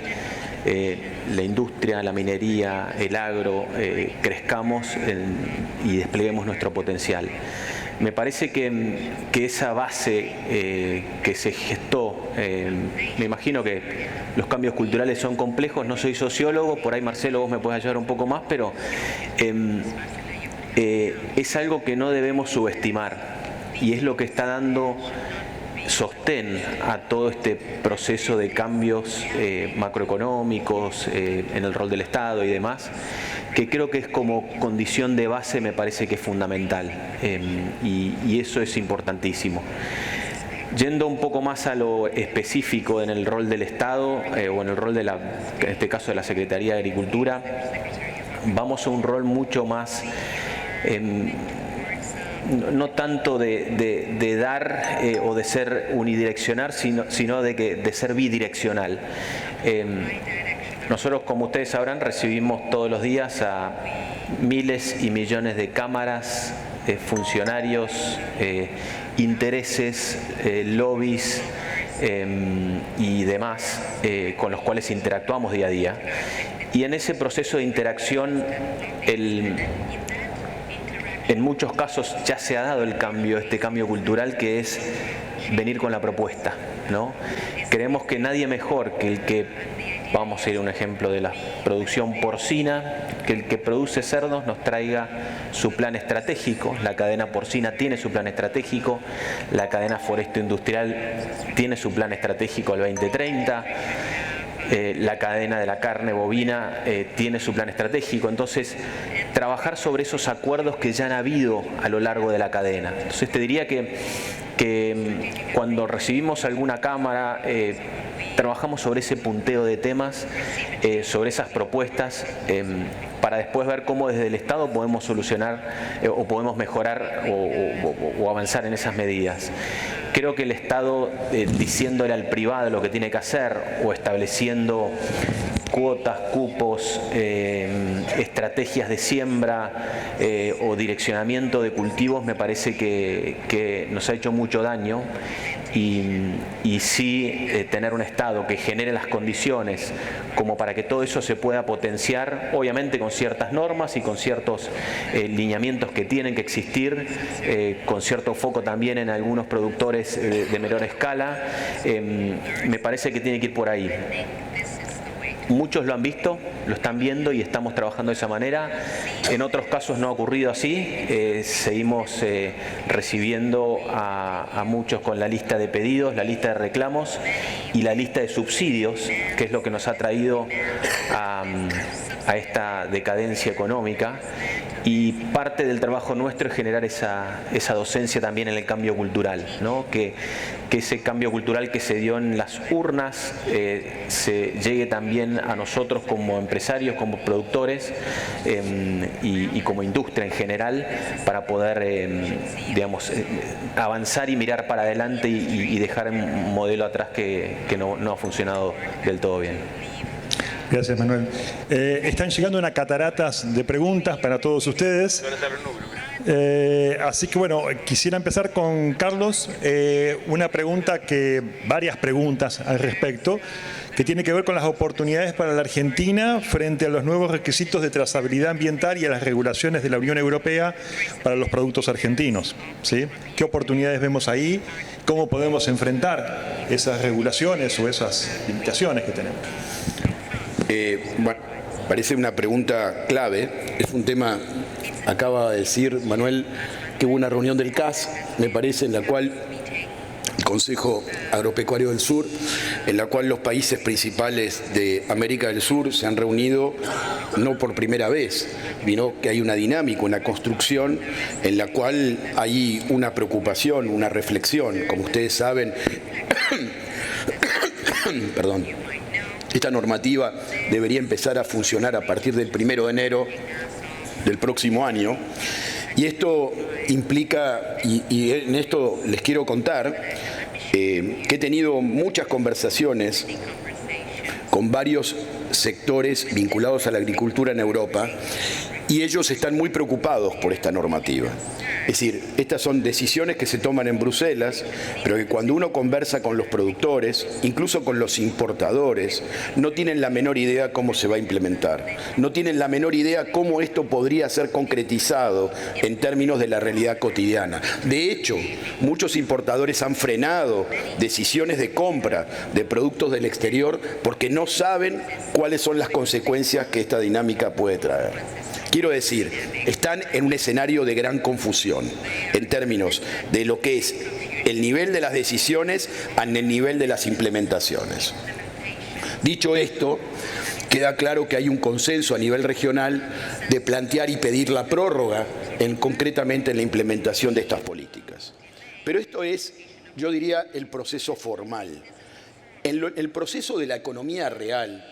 Speaker 3: la industria, la minería, el agro, crezcamos y despleguemos nuestro potencial. Me parece que esa base que se gestó, me imagino que los cambios culturales son complejos, no soy sociólogo, por ahí Marcelo vos me puedes ayudar un poco más, pero es algo que no debemos subestimar y es lo que está dando sostén a todo este proceso de cambios macroeconómicos en el rol del Estado y demás, que creo que es como condición de base, me parece que es fundamental, y eso es importantísimo. Yendo un poco más a lo específico en el rol del Estado, o en el rol en este caso de la Secretaría de Agricultura, vamos a un rol mucho más, no tanto de dar o de ser unidireccional, sino de ser bidireccional. Nosotros, como ustedes sabrán, recibimos todos los días a miles y millones de cámaras, funcionarios, intereses, lobbies y demás con los cuales interactuamos día a día. Y en ese proceso de interacción, en muchos casos ya se ha dado este cambio cultural, que es venir con la propuesta, ¿no? Creemos que nadie mejor que el que Vamos a ir a un ejemplo de la producción porcina, que el que produce cerdos nos traiga su plan estratégico. La cadena porcina tiene su plan estratégico, la cadena foresto-industrial tiene su plan estratégico al 2030. La cadena de la carne bovina tiene su plan estratégico. Entonces, trabajar sobre esos acuerdos que ya han habido a lo largo de la cadena. Entonces, te diría que cuando recibimos alguna cámara, trabajamos sobre ese punteo de temas, sobre esas propuestas, para después ver cómo desde el Estado podemos solucionar o podemos mejorar o avanzar en esas medidas. Creo que el Estado, diciéndole al privado lo que tiene que hacer o estableciendo cuotas, cupos, estrategias de siembra o direccionamiento de cultivos, me parece que nos ha hecho mucho daño. Y sí tener un Estado que genere las condiciones como para que todo eso se pueda potenciar, obviamente con ciertas normas y con ciertos lineamientos que tienen que existir, con cierto foco también en algunos productores de menor escala. Me parece que tiene que ir por ahí. Muchos lo han visto, lo están viendo y estamos trabajando de esa manera. En otros casos no ha ocurrido así. Seguimos recibiendo a muchos con la lista de pedidos, la lista de reclamos y la lista de subsidios, que es lo que nos ha traído a esta decadencia económica. Y parte del trabajo nuestro es generar esa docencia también en el cambio cultural, ¿no? Que ese cambio cultural que se dio en las urnas se llegue también a nosotros como empresarios, como productores y como industria en general, para poder avanzar y mirar para adelante y dejar un modelo atrás que no ha funcionado del todo bien.
Speaker 1: Gracias, Manuel. Están llegando unas cataratas de preguntas para todos ustedes. Así que bueno, quisiera empezar con Carlos. Varias preguntas al respecto, que tiene que ver con las oportunidades para la Argentina frente a los nuevos requisitos de trazabilidad ambiental y a las regulaciones de la Unión Europea para los productos argentinos, ¿sí? ¿Qué oportunidades vemos ahí? ¿Cómo podemos enfrentar esas regulaciones o esas limitaciones que tenemos?
Speaker 5: Bueno, parece una pregunta clave. Es un tema, acaba de decir Manuel, que hubo una reunión del CAS, me parece, en la cual el Consejo Agropecuario del Sur, en la cual los países principales de América del Sur se han reunido no por primera vez, sino que hay una dinámica, una construcción en la cual hay una preocupación, una reflexión. Como ustedes saben, perdón. Esta normativa debería empezar a funcionar a partir del 1 de enero del próximo año. Y esto implica, y en esto les quiero contar, que he tenido muchas conversaciones con varios sectores vinculados a la agricultura en Europa, y ellos están muy preocupados por esta normativa. Es decir, estas son decisiones que se toman en Bruselas, pero que cuando uno conversa con los productores, incluso con los importadores, no tienen la menor idea cómo se va a implementar. No tienen la menor idea cómo esto podría ser concretizado en términos de la realidad cotidiana. De hecho, muchos importadores han frenado decisiones de compra de productos del exterior porque no saben cuáles son las consecuencias que esta dinámica puede traer. Quiero decir, están en un escenario de gran confusión en términos de lo que es el nivel de las decisiones en el nivel de las implementaciones. Dicho esto, queda claro que hay un consenso a nivel regional de plantear y pedir la prórroga concretamente en la implementación de estas políticas. Pero esto es, yo diría, el proceso formal. En el proceso de la economía real,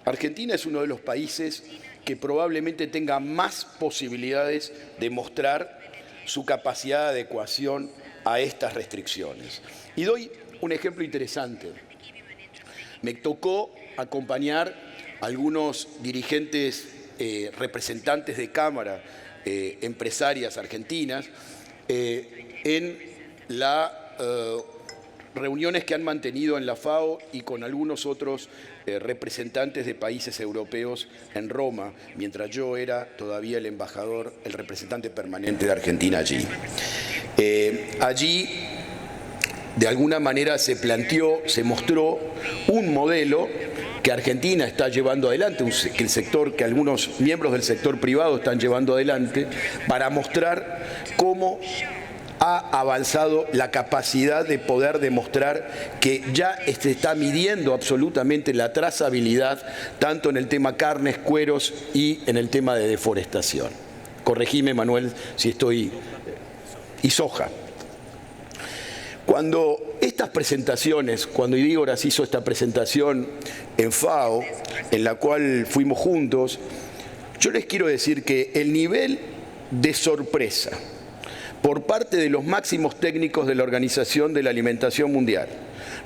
Speaker 5: Argentina es uno de los países que probablemente tenga más posibilidades de mostrar su capacidad de adecuación a estas restricciones. Y doy un ejemplo interesante. Me tocó acompañar a algunos dirigentes, representantes de cámara, empresarias argentinas, en las reuniones que han mantenido en la FAO y con algunos otros representantes de países europeos en Roma, mientras yo era todavía el embajador, el representante permanente de Argentina allí. Allí, de alguna manera, se planteó, se mostró un modelo que que Argentina está llevando adelante, que algunos miembros del sector privado están llevando adelante, para mostrar cómo ha avanzado la capacidad de poder demostrar que ya se está midiendo absolutamente la trazabilidad, tanto en el tema carnes, cueros y en el tema de deforestación. Corregime, Manuel, si estoy... y soja. Cuando estas presentaciones, cuando Idígoras hizo esta presentación en FAO, en la cual fuimos juntos, yo les quiero decir que el nivel de sorpresa por parte de los máximos técnicos de la Organización de la Alimentación Mundial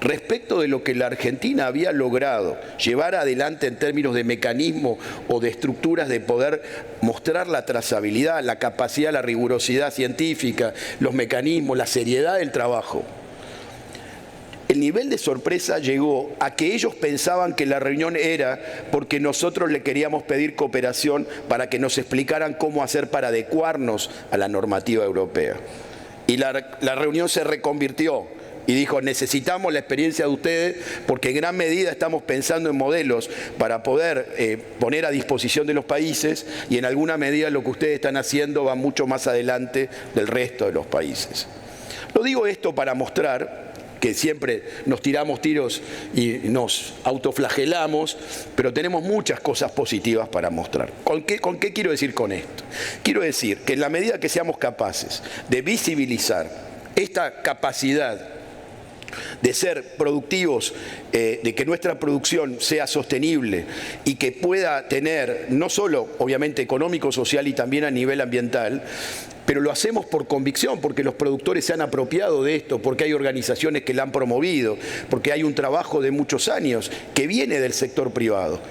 Speaker 5: respecto de lo que la Argentina había logrado llevar adelante en términos de mecanismo o de estructuras de poder mostrar la trazabilidad, la capacidad, la rigurosidad científica, los mecanismos, la seriedad del trabajo. El nivel de sorpresa llegó a que ellos pensaban que la reunión era porque nosotros le queríamos pedir cooperación para que nos explicaran cómo hacer para adecuarnos a la normativa europea. Y la reunión se reconvirtió y dijo, necesitamos la experiencia de ustedes porque en gran medida estamos pensando en modelos para poder poner a disposición de los países y en alguna medida lo que ustedes están haciendo va mucho más adelante del resto de los países. Lo digo esto para mostrar que siempre nos tiramos tiros y nos autoflagelamos, pero tenemos muchas cosas positivas para mostrar. ¿Con qué quiero decir con esto? Quiero decir que en la medida que seamos capaces de visibilizar esta capacidad de ser productivos, de que nuestra producción sea sostenible y que pueda tener no solo obviamente económico, social y también a nivel ambiental, pero lo hacemos por convicción, porque los productores se han apropiado de esto, porque hay organizaciones que la han promovido, porque hay un trabajo de muchos años que viene del sector privado.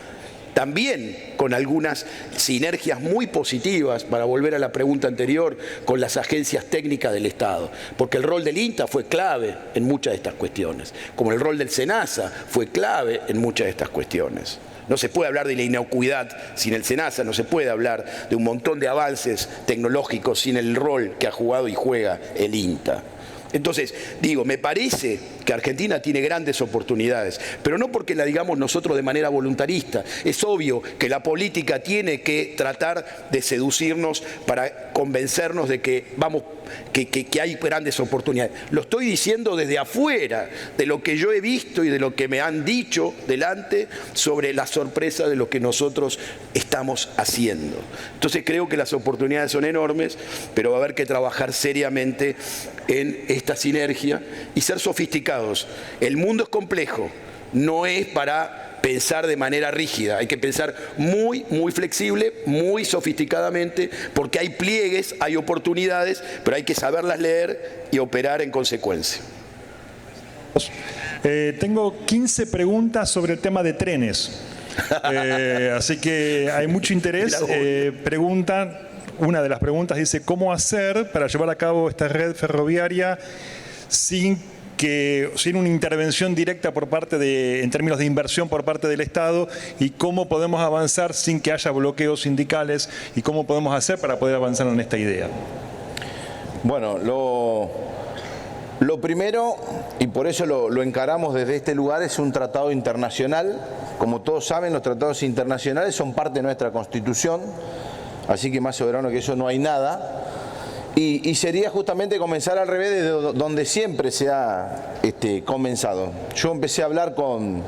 Speaker 5: También con algunas sinergias muy positivas, para volver a la pregunta anterior, con las agencias técnicas del Estado, porque el rol del INTA fue clave en muchas de estas cuestiones, como el rol del SENASA fue clave en muchas de estas cuestiones. No se puede hablar de la inocuidad sin el SENASA, no se puede hablar de un montón de avances tecnológicos sin el rol que ha jugado y juega el INTA. Entonces, digo, me parece que Argentina tiene grandes oportunidades, pero no porque la digamos nosotros de manera voluntarista. Es obvio que la política tiene que tratar de seducirnos para convencernos de que hay grandes oportunidades. Lo estoy diciendo desde afuera, de lo que yo he visto y de lo que me han dicho delante sobre la sorpresa de lo que nosotros estamos haciendo. Entonces creo que las oportunidades son enormes, pero va a haber que trabajar seriamente en esta sinergia y ser sofisticados. El mundo es complejo, no es para pensar de manera rígida, hay que pensar muy, muy flexible, muy sofisticadamente, porque hay pliegues, hay oportunidades, pero hay que saberlas leer y operar en consecuencia.
Speaker 1: Tengo 15 preguntas sobre el tema de trenes, así que hay mucho interés. Una de las preguntas dice, ¿cómo hacer para llevar a cabo esta red ferroviaria sin una intervención directa en términos de inversión por parte del Estado, y cómo podemos avanzar sin que haya bloqueos sindicales, y cómo podemos hacer para poder avanzar en esta idea?
Speaker 4: Bueno, lo primero, y por eso lo encaramos desde este lugar, es un tratado internacional. Como todos saben, los tratados internacionales son parte de nuestra Constitución, así que más soberano que eso no hay nada. Y sería justamente comenzar al revés de donde siempre se ha comenzado. Yo empecé a hablar con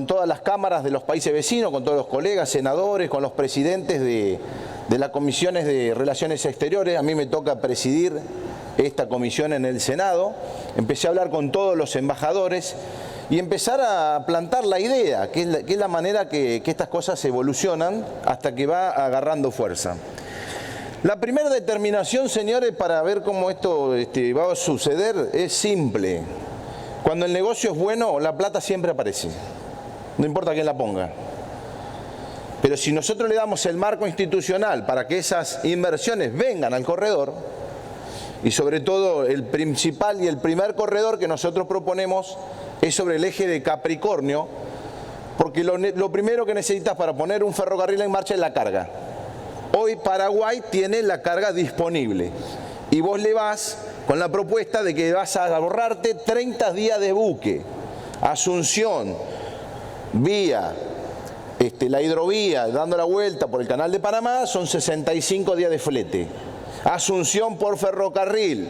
Speaker 4: todas las cámaras de los países vecinos, con todos los colegas, senadores, con los presidentes de las comisiones de Relaciones Exteriores. A mí me toca presidir esta comisión en el Senado. Empecé a hablar con todos los embajadores y empezar a plantar la idea, que es la manera que estas cosas evolucionan hasta que va agarrando fuerza. La primera determinación, señores, para ver cómo esto va a suceder es simple. Cuando el negocio es bueno, la plata siempre aparece. No importa quién la ponga. Pero si nosotros le damos el marco institucional para que esas inversiones vengan al corredor, y sobre todo el principal y el primer corredor que nosotros proponemos es sobre el eje de Capricornio, porque lo primero que necesitas para poner un ferrocarril en marcha es la carga. Hoy Paraguay tiene la carga disponible y vos le vas con la propuesta de que vas a ahorrarte 30 días de buque. Asunción, vía la hidrovía, dando la vuelta por el Canal de Panamá, son 65 días de flete. Asunción por ferrocarril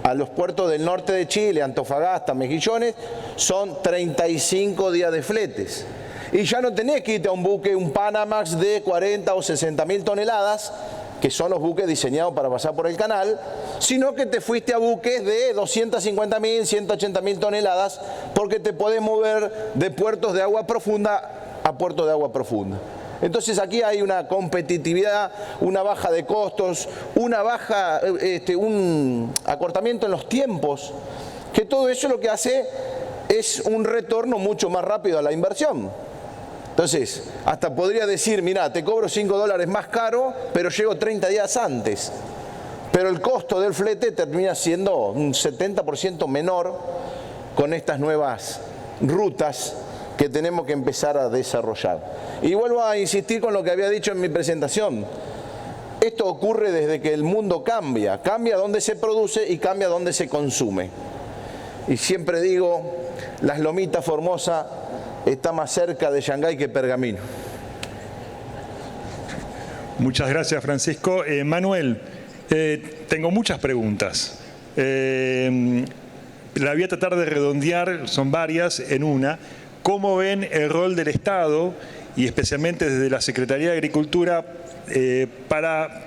Speaker 4: a los puertos del norte de Chile, Antofagasta, Mejillones, son 35 días de fletes. Y ya no tenés que irte a un buque, un Panamax de 40 o 60 mil toneladas, que son los buques diseñados para pasar por el canal, sino que te fuiste a buques de 250 mil, 180 mil toneladas, porque te podés mover de puertos de agua profunda a puertos de agua profunda. Entonces aquí hay una competitividad, una baja de costos, una baja, un acortamiento en los tiempos, que todo eso lo que hace es un retorno mucho más rápido a la inversión. Entonces, hasta podría decir, mira, te cobro $5 más caro, pero llego 30 días antes. Pero el costo del flete termina siendo un 70% menor con estas nuevas rutas que tenemos que empezar a desarrollar. Y vuelvo a insistir con lo que había dicho en mi presentación. Esto ocurre desde que el mundo cambia. Cambia dónde se produce y cambia dónde se consume. Y siempre digo, Las Lomitas Formosa está más cerca de Shanghái que Pergamino.
Speaker 1: Muchas gracias, Francisco. Manuel, tengo muchas preguntas. La voy a tratar de redondear, son varias, en una. ¿Cómo ven el rol del Estado y especialmente desde la Secretaría de Agricultura para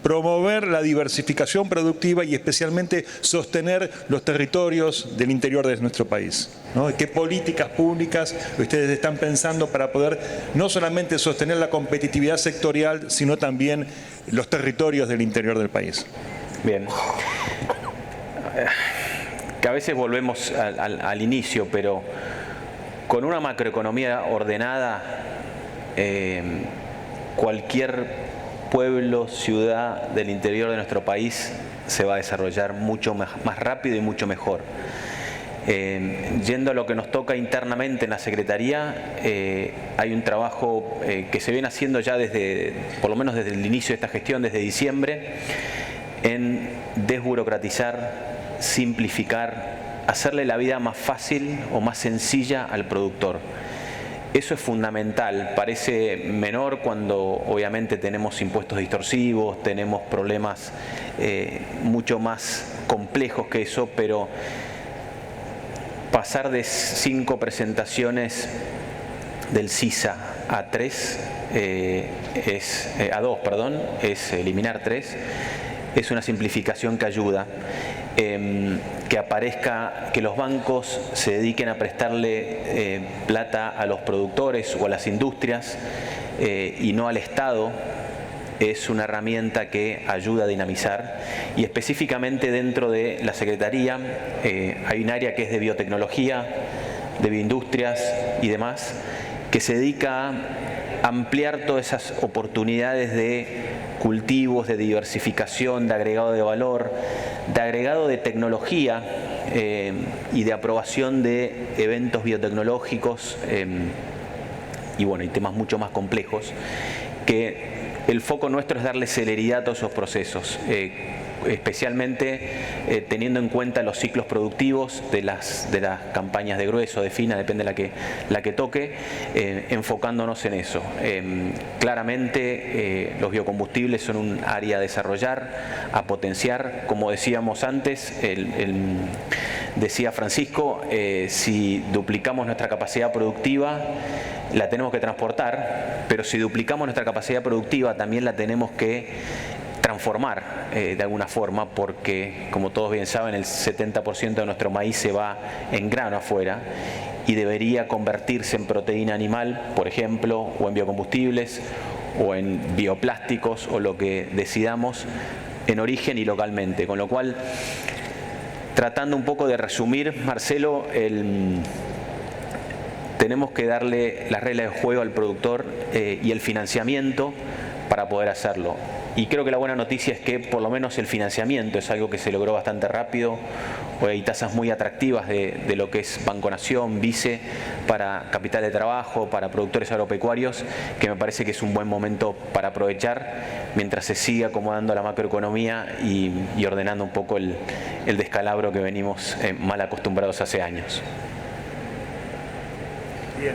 Speaker 1: promover la diversificación productiva y especialmente sostener los territorios del interior de nuestro país, ¿no? ¿Qué políticas públicas ustedes están pensando para poder no solamente sostener la competitividad sectorial, sino también los territorios del interior del país?
Speaker 3: Bien. Que a veces volvemos al inicio, pero con una macroeconomía ordenada, cualquier pueblo, ciudad del interior de nuestro país se va a desarrollar mucho más rápido y mucho mejor. Yendo a lo que nos toca internamente en la Secretaría, hay un trabajo que se viene haciendo ya por lo menos desde el inicio de esta gestión, desde diciembre, en desburocratizar, simplificar, hacerle la vida más fácil o más sencilla al productor. Eso es fundamental. Parece menor cuando obviamente tenemos impuestos distorsivos, tenemos problemas mucho más complejos que eso, pero pasar de 5 presentaciones del CISA a 3, a 2, perdón, es eliminar 3, es una simplificación que ayuda. Que aparezca, que los bancos se dediquen a prestarle plata a los productores o a las industrias y no al Estado, es una herramienta que ayuda a dinamizar. Y específicamente dentro de la Secretaría hay un área que es de biotecnología, de bioindustrias y demás, que se dedica a ampliar todas esas oportunidades de cultivos, de diversificación, de agregado de valor, de agregado de tecnología y de aprobación de eventos biotecnológicos y bueno, y temas mucho más complejos, que el foco nuestro es darle celeridad a todos esos procesos, especialmente teniendo en cuenta los ciclos productivos de las campañas de grueso, de fina, depende de la que toque, enfocándonos en eso. Claramente los biocombustibles son un área a desarrollar, a potenciar. Como decíamos antes, decía Francisco, si duplicamos nuestra capacidad productiva, la tenemos que transportar, pero si duplicamos nuestra capacidad productiva, también la tenemos que transformar de alguna forma, porque como todos bien saben, el 70% de nuestro maíz se va en grano afuera y debería convertirse en proteína animal, por ejemplo, o en biocombustibles, o en bioplásticos, o lo que decidamos, en origen y localmente. Con lo cual, tratando un poco de resumir, Marcelo, tenemos que darle las reglas de juego al productor y el financiamiento para poder hacerlo. Y creo que la buena noticia es que por lo menos el financiamiento es algo que se logró bastante rápido. Hoy hay tasas muy atractivas de lo que es Banco Nación, Vice, para capital de trabajo, para productores agropecuarios, que me parece que es un buen momento para aprovechar mientras se sigue acomodando la macroeconomía y ordenando un poco el descalabro que venimos mal acostumbrados hace años.
Speaker 1: Bien.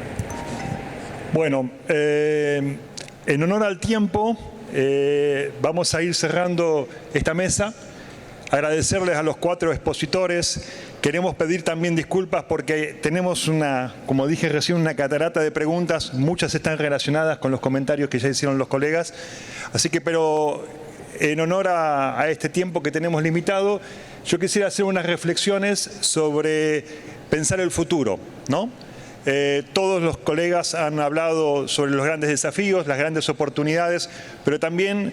Speaker 1: Bueno, en honor al tiempo, vamos a ir cerrando esta mesa. Agradecerles a los 4 expositores. Queremos pedir también disculpas porque tenemos como dije recién, una catarata de preguntas. Muchas están relacionadas con los comentarios que ya hicieron los colegas. Así que, pero en honor a este tiempo que tenemos limitado, yo quisiera hacer unas reflexiones sobre pensar el futuro, ¿no? Todos los colegas han hablado sobre los grandes desafíos, las grandes oportunidades, pero también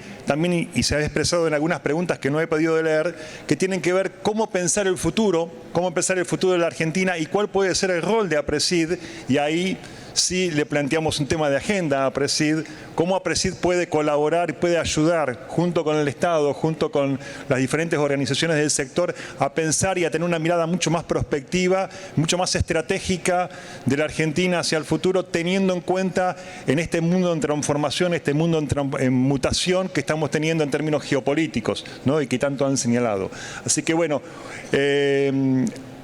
Speaker 1: y se ha expresado en algunas preguntas que no he podido leer, que tienen que ver cómo pensar el futuro de la Argentina y cuál puede ser el rol de APRESID, y ahí sí le planteamos un tema de agenda a APRESID, cómo APRESID puede colaborar y puede ayudar junto con el Estado, junto con las diferentes organizaciones del sector, a pensar y a tener una mirada mucho más prospectiva, mucho más estratégica de la Argentina hacia el futuro, teniendo en cuenta en este mundo en transformación, este mundo en mutación que estamos teniendo en términos geopolíticos, ¿no? Y que tanto han señalado. Así que bueno,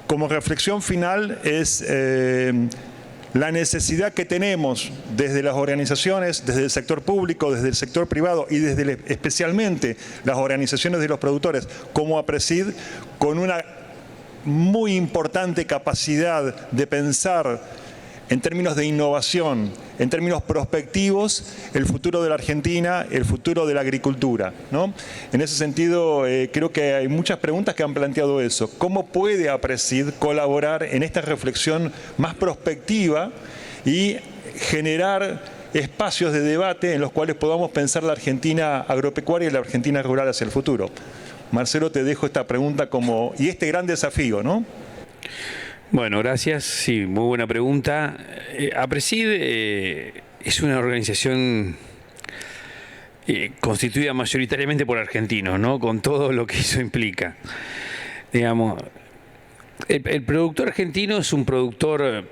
Speaker 1: como reflexión final es la necesidad que tenemos desde las organizaciones, desde el sector público, desde el sector privado y desde especialmente las organizaciones de los productores como APRESID, con una muy importante capacidad de pensar en términos de innovación, en términos prospectivos, el futuro de la Argentina, el futuro de la agricultura, ¿no? En ese sentido, creo que hay muchas preguntas que han planteado eso. ¿Cómo puede APRESID colaborar en esta reflexión más prospectiva y generar espacios de debate en los cuales podamos pensar la Argentina agropecuaria y la Argentina rural hacia el futuro? Marcelo, te dejo esta pregunta y este gran desafío, ¿no?
Speaker 2: Bueno, gracias. Sí, muy buena pregunta. APRESID es una organización constituida mayoritariamente por argentinos, ¿no? Con todo lo que eso implica. Digamos, el productor argentino es un productor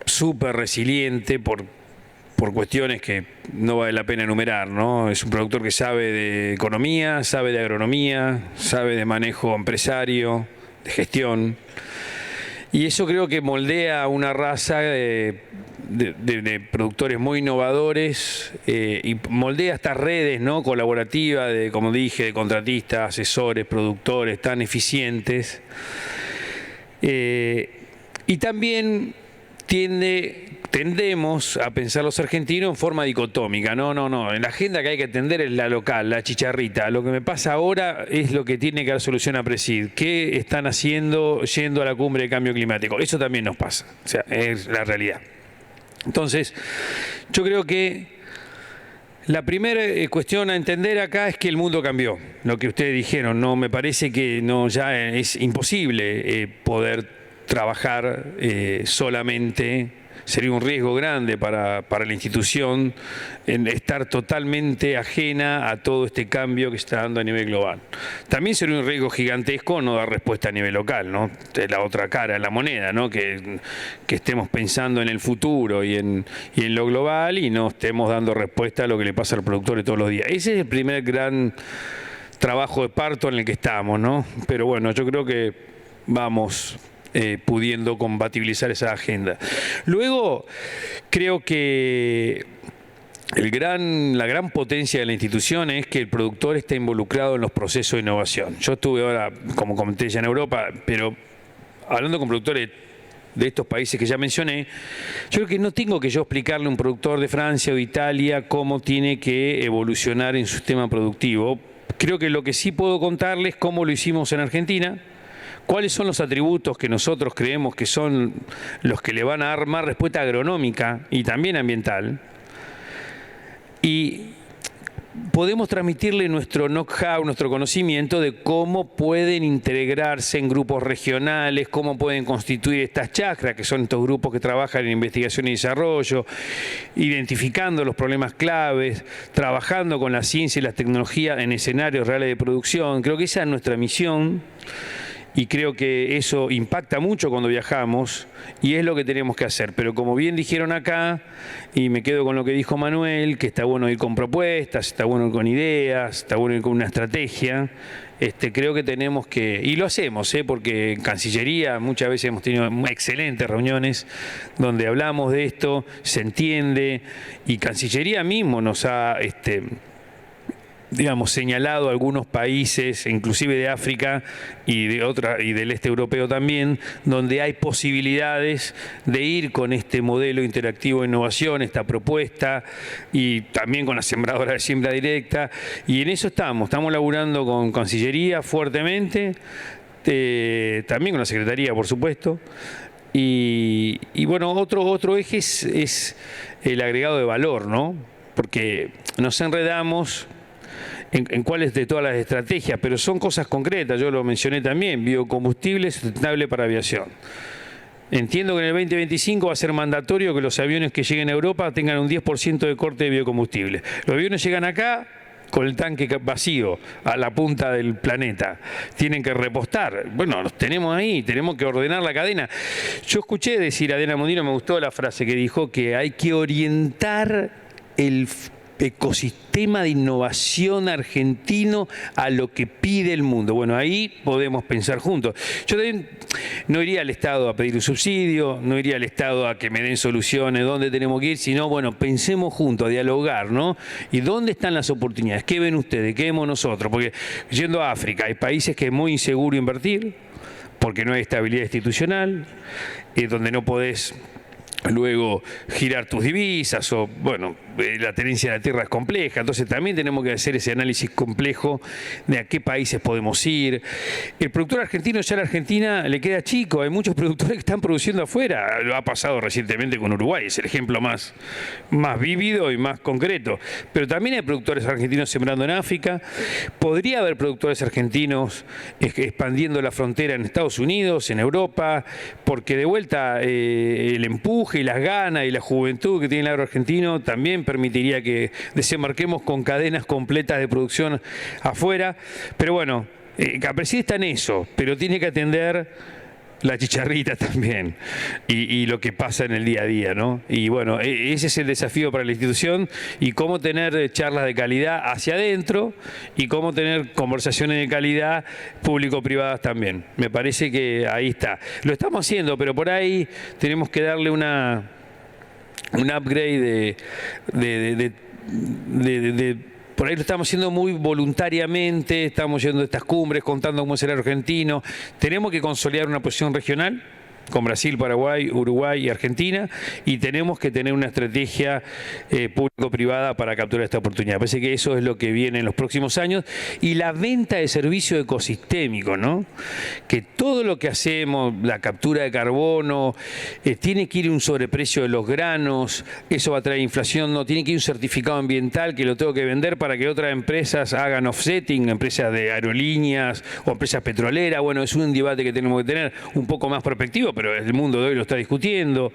Speaker 2: súper resiliente por cuestiones que no vale la pena enumerar, ¿no? Es un productor que sabe de economía, sabe de agronomía, sabe de manejo empresario, de gestión. Y eso creo que moldea una raza de productores muy innovadores y moldea estas redes, ¿no? Colaborativas, como dije, de contratistas, asesores, productores tan eficientes. Y también tendemos a pensar los argentinos en forma dicotómica. No. En la agenda que hay que atender es la local, la chicharrita. Lo que me pasa ahora es lo que tiene que dar solución a APRESID. ¿Qué están haciendo yendo a la cumbre de cambio climático? Eso también nos pasa. O sea, es la realidad. Entonces, yo creo que la primera cuestión a entender acá es que el mundo cambió. Lo que ustedes dijeron, no me parece que ya es imposible poder trabajar solamente. Sería un riesgo grande para la institución en estar totalmente ajena a todo este cambio que está dando a nivel global. También sería un riesgo gigantesco no dar respuesta a nivel local, ¿no? Es la otra cara de la moneda, ¿no? Que estemos pensando en el futuro y en lo global y no estemos dando respuesta a lo que le pasa al productor todos los días. Ese es el primer gran trabajo de parto en el que estamos, ¿no? Pero bueno, yo creo que vamos pudiendo compatibilizar esa agenda. Luego, creo que la gran potencia de la institución es que el productor está involucrado en los procesos de innovación. Yo estuve ahora, como comenté ya en Europa, pero hablando con productores de estos países que ya mencioné, yo creo que no tengo que yo explicarle a un productor de Francia o de Italia cómo tiene que evolucionar en su sistema productivo. Creo que lo que sí puedo contarles es cómo lo hicimos en Argentina, cuáles son los atributos que nosotros creemos que son los que le van a dar más respuesta agronómica y también ambiental. Y podemos transmitirle nuestro know-how, nuestro conocimiento de cómo pueden integrarse en grupos regionales, cómo pueden constituir estas chacras, que son estos grupos que trabajan en investigación y desarrollo, identificando los problemas claves, trabajando con la ciencia y la tecnología en escenarios reales de producción. Creo que esa es nuestra misión. y creo que eso impacta mucho cuando viajamos y es lo que tenemos que hacer. Pero como bien dijeron acá, y me quedo con lo que dijo Manuel, que está bueno ir con propuestas, está bueno ir con ideas, está bueno ir con una estrategia. Creo que tenemos que, y lo hacemos, porque en Cancillería muchas veces hemos tenido excelentes reuniones donde hablamos de esto, se entiende, y Cancillería mismo nos ha digamos, señalado algunos países, inclusive de África y del este europeo también, donde hay posibilidades de ir con este modelo interactivo de innovación, esta propuesta, y también con la sembradora de siembra directa, y en eso estamos laburando con Cancillería fuertemente, también con la Secretaría, por supuesto. Y bueno, otro eje es el agregado de valor, ¿no? Porque nos enredamos en cuáles de todas las estrategias, pero son cosas concretas, yo lo mencioné también, biocombustible sustentable para aviación. Entiendo que en el 2025 va a ser mandatorio que los aviones que lleguen a Europa tengan un 10% de corte de biocombustible. Los aviones llegan acá con el tanque vacío a la punta del planeta. Tienen que repostar. Bueno, los tenemos ahí, tenemos que ordenar la cadena. Yo escuché decir a Adriana Mondino, me gustó la frase que dijo, que hay que orientar el ecosistema de innovación argentino a lo que pide el mundo. Bueno, ahí podemos pensar juntos. Yo también no iría al Estado a pedir un subsidio, no iría al Estado a que me den soluciones, dónde tenemos que ir, sino, bueno, pensemos juntos, a dialogar, ¿no? ¿Y dónde están las oportunidades? ¿Qué ven ustedes? ¿Qué vemos nosotros? Porque yendo a África, hay países que es muy inseguro invertir, porque no hay estabilidad institucional, donde no podés luego girar tus divisas, o bueno, la tenencia de la tierra es compleja, entonces también tenemos que hacer ese análisis complejo de a qué países podemos ir. El productor argentino, ya a la Argentina le queda chico, hay muchos productores que están produciendo afuera, lo ha pasado recientemente con Uruguay, es el ejemplo más vívido y más concreto, pero también hay productores argentinos sembrando en África, podría haber productores argentinos expandiendo la frontera en Estados Unidos, en Europa, porque de vuelta el empuje y las ganas y la juventud que tiene el agro argentino también permitiría que desembarquemos con cadenas completas de producción afuera. Pero bueno, Capresid está en eso, pero tiene que atender la chicharrita también y lo que pasa en el día a día, ¿no? Y bueno, ese es el desafío para la institución, y cómo tener charlas de calidad hacia adentro y cómo tener conversaciones de calidad público-privadas también. Me parece que ahí está. Lo estamos haciendo, pero por ahí tenemos que darle un upgrade por ahí lo estamos haciendo muy voluntariamente, estamos yendo a estas cumbres contando cómo es el argentino. Tenemos que consolidar una posición regional con Brasil, Paraguay, Uruguay y Argentina, y tenemos que tener una estrategia público-privada para capturar esta oportunidad. Parece que eso es lo que viene en los próximos años, y la venta de servicio ecosistémico, ¿no? Que todo lo que hacemos, la captura de carbono, tiene que ir un sobreprecio de los granos, eso va a traer inflación, no tiene que ir un certificado ambiental que lo tengo que vender para que otras empresas hagan offsetting, empresas de aerolíneas o empresas petroleras. Bueno, es un debate que tenemos que tener un poco más perspectivo, pero el mundo de hoy lo está discutiendo.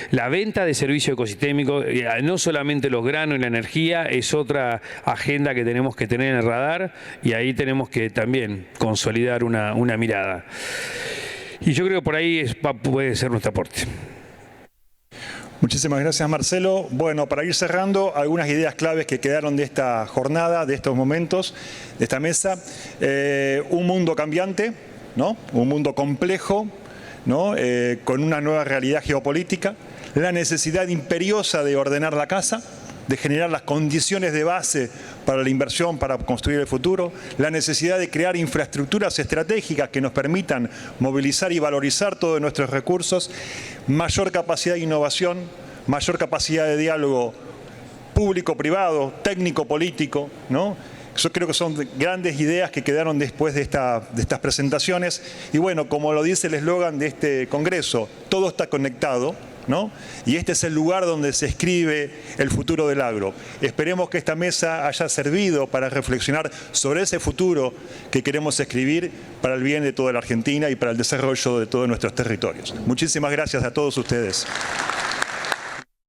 Speaker 2: La venta de servicio ecosistémico, no solamente los granos y la energía, es otra agenda que tenemos que tener en el radar, y ahí tenemos que también consolidar una mirada. Y yo creo que por ahí puede ser nuestro aporte.
Speaker 1: Muchísimas gracias, Marcelo. Bueno, para ir cerrando, algunas ideas claves que quedaron de esta jornada, de estos momentos, de esta mesa. Un mundo cambiante, ¿no? Un mundo complejo, ¿no? Con una nueva realidad geopolítica, la necesidad imperiosa de ordenar la casa, de generar las condiciones de base para la inversión, para construir el futuro, la necesidad de crear infraestructuras estratégicas que nos permitan movilizar y valorizar todos nuestros recursos, mayor capacidad de innovación, mayor capacidad de diálogo público-privado, técnico-político, ¿no? Yo creo que son grandes ideas que quedaron después de estas presentaciones. Y bueno, como lo dice el eslogan de este congreso, todo está conectado, ¿no? Y este es el lugar donde se escribe el futuro del agro. Esperemos que esta mesa haya servido para reflexionar sobre ese futuro que queremos escribir para el bien de toda la Argentina y para el desarrollo de todos nuestros territorios. Muchísimas gracias a todos ustedes.